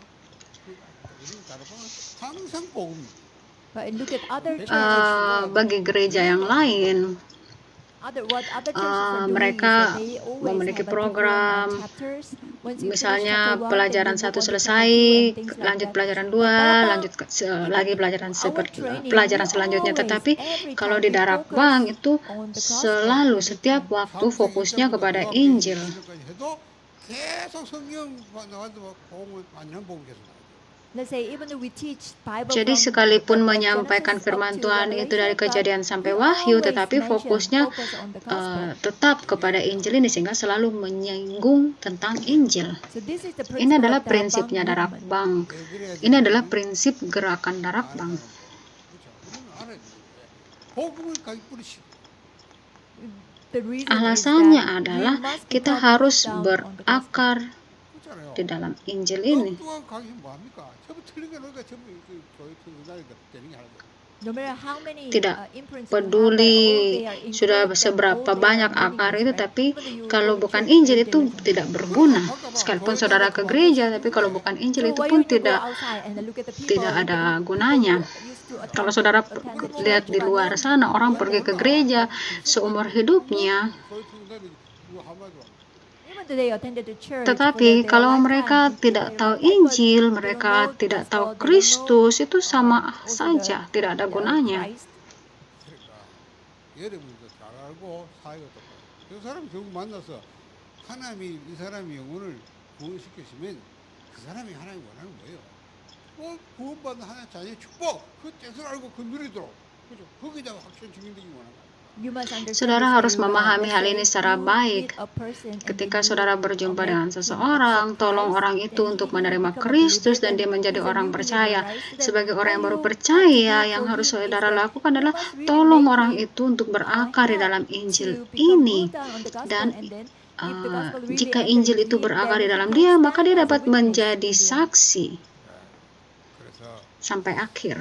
우리는 다락방은 항상 복음입니다. But look at other churches. Bagi gereja yang lain, What other churches are doing is mereka that they always memiliki have a program. different chapters. Once you finish Misalnya chapter 1, then pelajaran you satu move on to selesai, chapter 2 and things like lanjut that. pelajaran But 2, Darabang, lanjut lagi pelajaran our training, pelajaran we selanjutnya. always, Tetapi every kalau time di we Darabang focus itu on the gospel selalu every setiap time. waktu 창세기 fokusnya 1장부터 kepada 요한계시록 Injil. 20절까지 해도 계속 성경 나와도 복음을 완전 복음 계속 나와요. Let's say even though we teach Bible Jadi from sekalipun Genesis menyampaikan up firman to Tuhan itu dari Revelation, but Kejadian sampai we Wahyu, always tetapi fokusnya focus on the gospel. tetap kepada Injil ini, sehingga selalu menyinggung tentang Injil. So this is the Ini principle adalah of Darabang prinsipnya movement. Darakbang. 왜 그래야 Ini adalah 되냐면은 prinsip gerakan Darakbang. 아는 사람도 그렇죠. 그건 알아야 돼요. 복음을 가기 뿌리시. The reason is Alasannya that adalah we must kita become harus rooted down on the gospel. berakar 그렇잖아요. di dalam Injil ini. 엉뚱한 강의 뭐합니까? 전부 틀린 거 넣으니까 전부 그 교회 선생님들 되는 게 하나도. No matter how many Tidak imprints you have, but all peduli they are sudah incorrect and seberapa all they banyak are akar meaningless, itu, right? tapi Even though you kalau go to bukan church Injil every itu day, listen. tidak berguna. Sekalipun 교회다가 saudara ke 그만둬 gereja, 시키는 tapi kalau 거예요. bukan Injil So itu why pun don't you go tidak outside and look at the people, tidak look at ada the people gunanya. who used to Kalau attend saudara lihat church, di but luar sana, orang pergi ke gereja seumur hidupnya, even though they attended the church for tetapi their kalau lifetime, mereka if tidak they tahu read Bible, Injil, they don't mereka know the tidak tahu gospel, they don't know, Kristus, itu sama also saja, tidak ada gunanya. Christ. 그러니까 여러분도 잘 알고 사회가 똑같아요. 그 사람 결국 만나서 하나님이 이 사람이 영혼을 구원시키시면 그 사람이 하나님 원하는 거예요. 뭐 구원받는 하나님 자녀의 축복 그 뜻을 알고 그 누리도록 그죠? 거기다가 확실히 증명되기 원하는 거예요. You must understand Saudara this harus very well. memahami Let's hal say ini secara you baik. meet a person and Ketika you saudara berjumpa make dengan him seseorang, accept tolong Christ, orang then itu untuk he menerima become a Kristus believer, dan dia then menjadi he's a orang new percaya. believer, right? So then Sebagai orang yang all baru you have to percaya, do yang for harus him is saudara that lakukan you adalah must really tolong make orang him itu untuk berakar di help dalam Injil to become ini. rooted down on the gospel, Dan and then if the gospel really jika enter Injil into itu him, berakar then di he dalam can dia, maka stand dia as a dapat witness menjadi in the end. saksi 그래서 sampai akhir.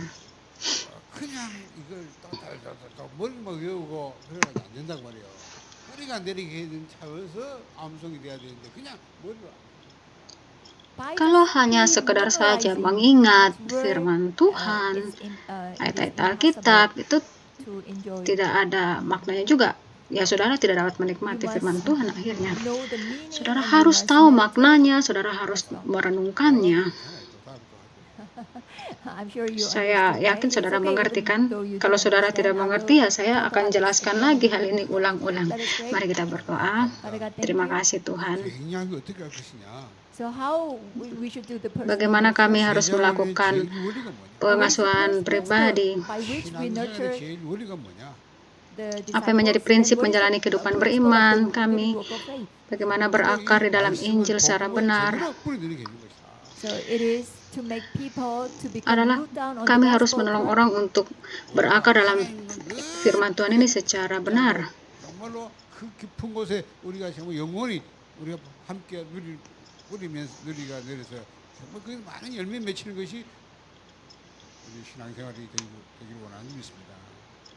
그냥 이걸 또 머리만 외우고 그래가지고 안 된단 말이에요. 뿌리가 내리게 차원에서 암송이 돼야 되는데 그냥 머리로 By Kalau just hanya being sekedar saja memorizing mengingat God's word, firman Tuhan, it is ayat-ayat impossible Alkitab, itu to enjoy. tidak ada maknanya juga. Ya, saudara tidak dapat You menikmati must firman Tuhan akhirnya. know the meaning Saudara and you harus must tahu meditate. maknanya, saudara harus That's all. merenungkannya. I'm sure you Saya understood, yakin right? saudara It's okay, mengerti even kan? though you Kalau don't saudara understand, tidak I mengerti, will ya saya talk akan about this jelaskan again lagi and hal again. ini ulang-ulang. Let us pray. Mari kita berdoa. Father God, thank Terima you. kasih Tuhan. 개인양이 어떻게 할 것이냐? So how we should do the personal Bagaimana kami devotion? harus 제자원의 melakukan 제일 원리가 뭐냐? pengasuhan What is the pribadi? principle by which we 신앙생활의 nurture 제일 원리가 뭐냐? the Apa yang menjadi disciples? prinsip Then what is menjalani the kehidupan principle of beriman the kami? living walk of faith? Bagaimana 바로 berakar 이 di dalam 말씀을 Injil secara 복음을 benar? 제대로 뿌리내리게 해준 것이다. So it is to make people to become Adalah rooted down on the kami harus gospel menolong correct. orang untuk berakar dalam firman Tuhan ini secara benar. 정말로 그 깊은 곳에 우리가 정말 영원히 우리가 함께 누리면서 누리가 내려서 정말 그 많은 열매 맺히는 것이 우리 신앙생활이 되기를 원하는 믿습니다.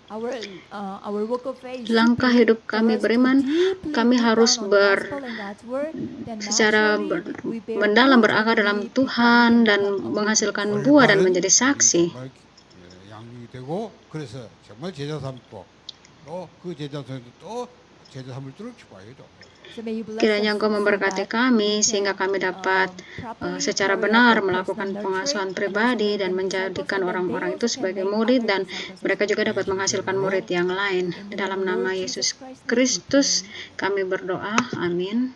Our work of faith Langkah should be hidup for kami us to beriman, deeply kami root harus down on the gospel and God's word, then secara naturally we bear mendalam fruit berakar and dalam we Tuhan can dan become a menghasilkan witness. buah dan 올바른 menjadi saksi. 정말 양육이 되고 그래서 정말 제자 삼고 또 그 제자 삼도 또 제자 삼을 줄을 축복해줘. So may you bless Kiranya us Engkau so memberkati that kami we sehingga can, kami dapat properly secara carry out benar the melakukan personal pengasuhan nurturing and also pribadi make dan them menjadikan disciples, and then orang-orang they itu also can sebagai make murid other dan disciples as mereka well. juga dapat menghasilkan murid yang lain. In Di the name dalam of nama Lord Yesus Jesus Christ, we Kristus pray. kami berdoa. Amin.